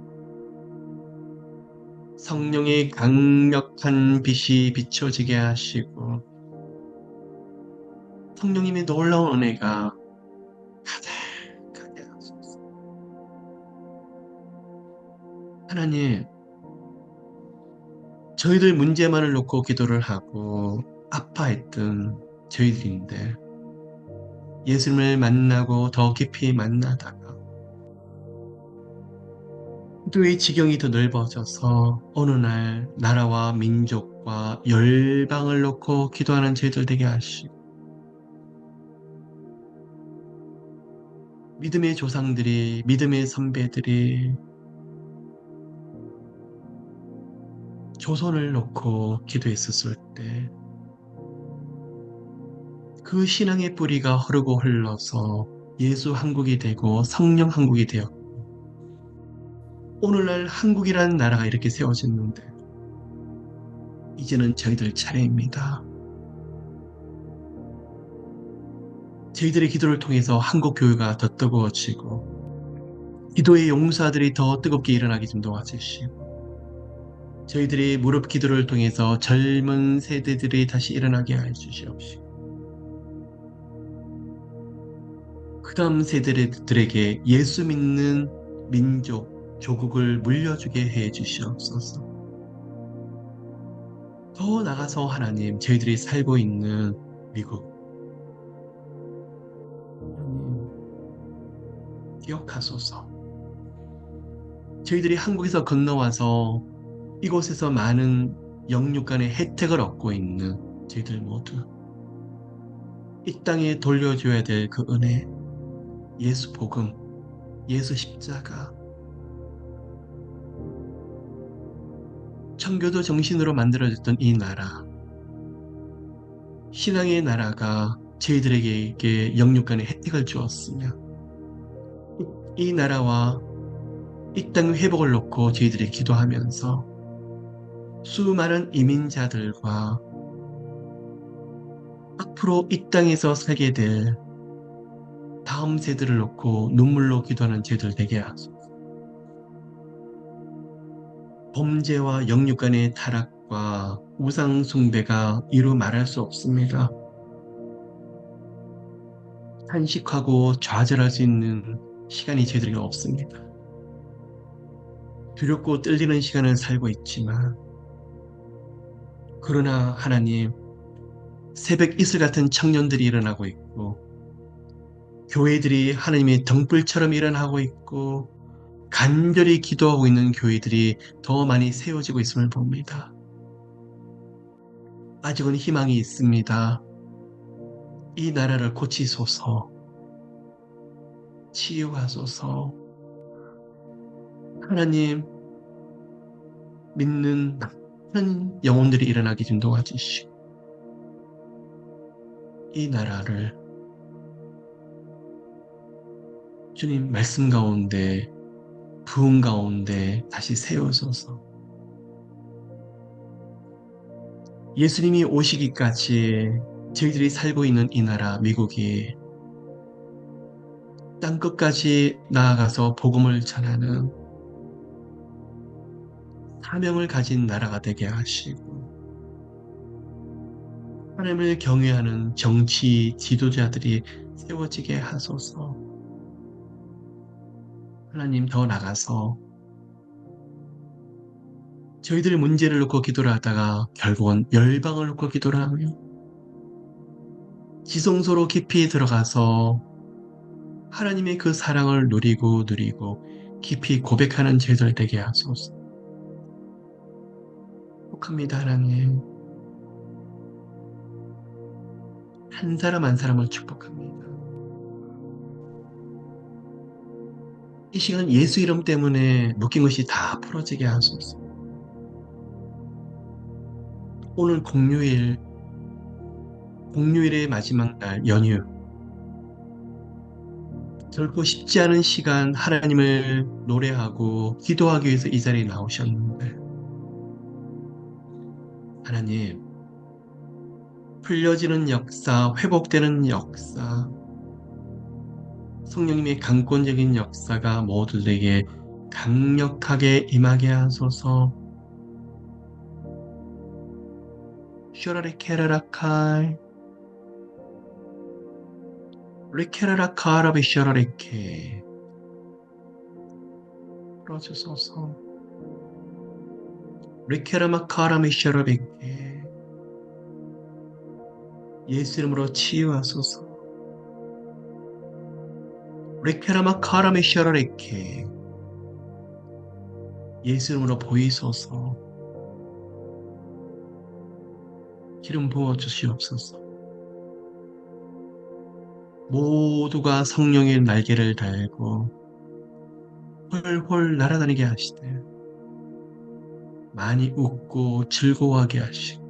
성령의 강력한 빛이 비춰지게 하시고 성령님의 놀라운 은혜가 가득하게 하소서. 하나님, 저희들 문제만을 놓고 기도를 하고 아파했던 저희들인데 예수님을 만나고 더 깊이 만나다가 기도의 지경이 더 넓어져서 어느 날 나라와 민족과 열방을 놓고 기도하는 저희들 되게 하시고 믿음의 조상들이 믿음의 선배들이 조선을 놓고 기도했었을 때 그 신앙의 뿌리가 흐르고 흘러서 예수 한국이 되고 성령 한국이 되었고 오늘날 한국이라는 나라가 이렇게 세워졌는데 이제는 저희들 차례입니다. 저희들의 기도를 통해서 한국 교회가 더 뜨거워지고 기도의 용사들이 더 뜨겁게 일어나게 좀 도와주시고 저희들이 무릎 기도를 통해서 젊은 세대들이 다시 일어나게 해주시옵시고 그 다음 세대들에게 예수 믿는 민족, 조국을 물려주게 해 주시옵소서. 더 나가서 하나님, 저희들이 살고 있는 미국, 하나님, 기억하소서. 저희들이 한국에서 건너와서 이곳에서 많은 영육 간의 혜택을 얻고 있는 저희들 모두 이 땅에 돌려줘야 될 그 은혜, 예수 복음, 예수 십자가, 청교도 정신으로 만들어졌던 이 나라, 신앙의 나라가 저희들에게 영육 간의 혜택을 주었으며 이 나라와 이 땅의 회복을 놓고 저희들이 기도하면서 수많은 이민자들과 앞으로 이 땅에서 살게 될 다음 세대를 놓고 눈물로 기도하는 저희들 되게 하소서. 범죄와 영육 간의 타락과 우상 숭배가 이루 말할 수 없습니다. 탄식하고 좌절할 수 있는 시간이 저희들에게 없습니다. 두렵고 떨리는 시간을 살고 있지만 그러나 하나님 새벽 이슬 같은 청년들이 일어나고 있고 교회들이 하나님의 등불처럼 일어나고 있고 간절히 기도하고 있는 교회들이 더 많이 세워지고 있음을 봅니다. 아직은 희망이 있습니다. 이 나라를 고치소서, 치유하소서. 하나님 믿는 많은 영혼들이 일어나게 좀 도와주시고 이 나라를 주님 말씀 가운데 부흥 가운데 다시 세우소서. 예수님이 오시기까지 저희들이 살고 있는 이 나라 미국이 땅끝까지 나아가서 복음을 전하는 사명을 가진 나라가 되게 하시고, 하나님을 경외하는 정치 지도자들이 세워지게 하소서. 하나님, 더 나가서 저희들 문제를 놓고 기도를 하다가 결국은 열방을 놓고 기도를 하며 지성소로 깊이 들어가서 하나님의 그 사랑을 누리고 깊이 고백하는 저희들 되게 하소서. 축복합니다, 하나님. 한 사람 한 사람을 축복합니다. 이 시간 예수 이름 때문에 묶인 것이 다 풀어지게 하소서. 오늘 공휴일의 마지막 날 연휴, 결코 쉽지 않은 시간 하나님을 노래하고 기도하기 위해서 이 자리에 나오셨는데, 하나님, 풀려지는 역사, 회복되는 역사, 성령님의 강권적인 역사가 모두에게 강력하게 임하게 하소서. 슈라레케라라카이 리케라라카라비 슈라레케 풀어주소서. 리케라마카라미 슈라레케 예수 이름으로 치유하소서. 리케라마카라미 슈라레케 예수 이름으로 보이소서. 기름 부어주시옵소서. 모두가 성령의 날개를 달고 홀홀 날아다니게 하시되 많이 웃고 즐거워하게 하시고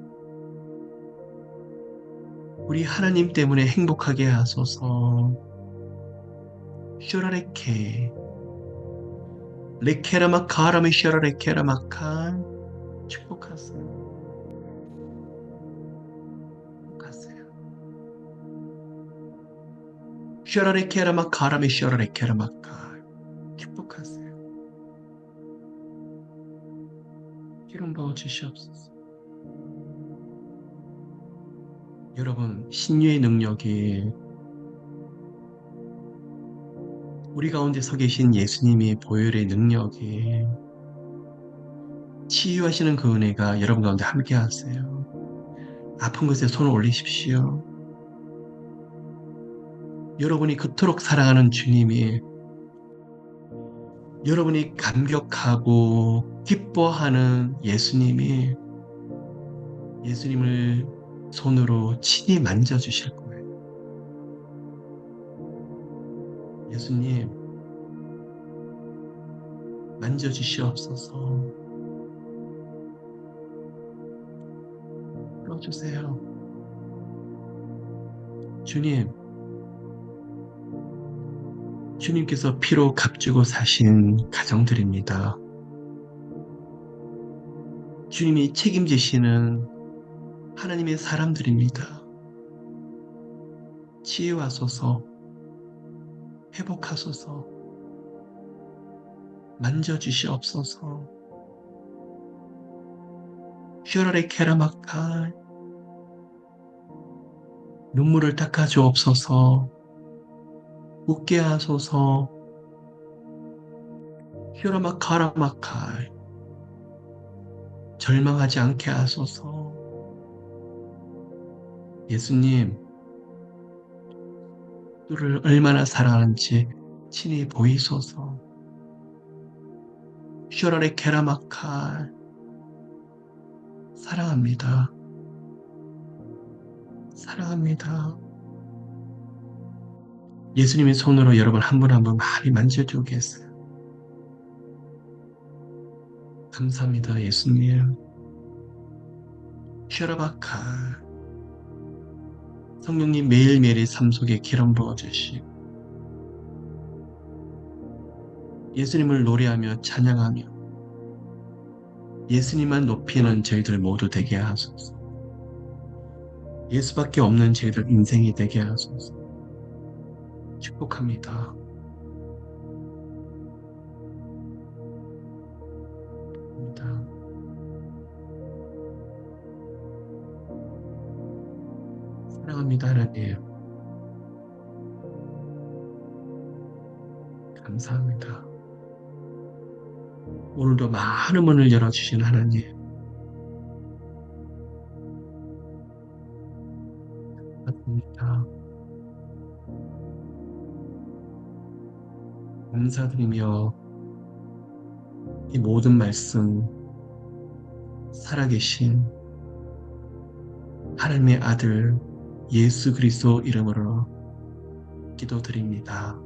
우리 하나님 때문에 행복하게 하소서. 슈라레케 레케라마카라미 슈라레케라마카 축복하세요. 축복하세요. 슈라레케라마카라미 슈라레케라마카 축복하세요. 기름 부어 주시옵소서. 여러분, 신유의 능력이 우리 가운데 서 계신 예수님의 보혈의 능력이 치유하시는 그 은혜가 여러분 가운데 함께 하세요. 아픈 것에 손을 올리십시오. 여러분이 그토록 사랑하는 주님이 여러분이 감격하고 기뻐하는 예수님을 손으로 친히 만져주실 거예요. 예수님, 만져주시옵소서. 불러주세요. 주님께서 피로 값주고 사신 가정들입니다. 주님이 책임지시는 하나님의 사람들입니다. 치유하소서, 회복하소서, 만져주시옵소서. 슈라레 케라마카 눈물을 닦아주옵소서. 웃게 하소서. 슈라마카라마카 절망하지 않게 하소서. 예수님, 너를 얼마나 사랑하는지 친히 보이소서. 슈라레 케라마카 사랑합니다. 사랑합니다. 예수님의 손으로 여러분 한 분 한 분 많이 만져주고 계세요. 감사합니다, 예수님. 슈라바카 성령님 매일매일의 삶 속에 기름 부어주시고 예수님을 노래하며 찬양하며 예수님만 높이는 저희들 모두 되게 하소서. 예수밖에 없는 저희들 인생이 되게 하소서. 축복합니다. 감사합니다, 하나님. 감사합니다. 오늘도 많은 문을 열어주신 하나님, 감사합니다. 감사드리며 이 모든 말씀, 살아계신 하나님의 아들 예수 그리스도 이름으로 기도드립니다.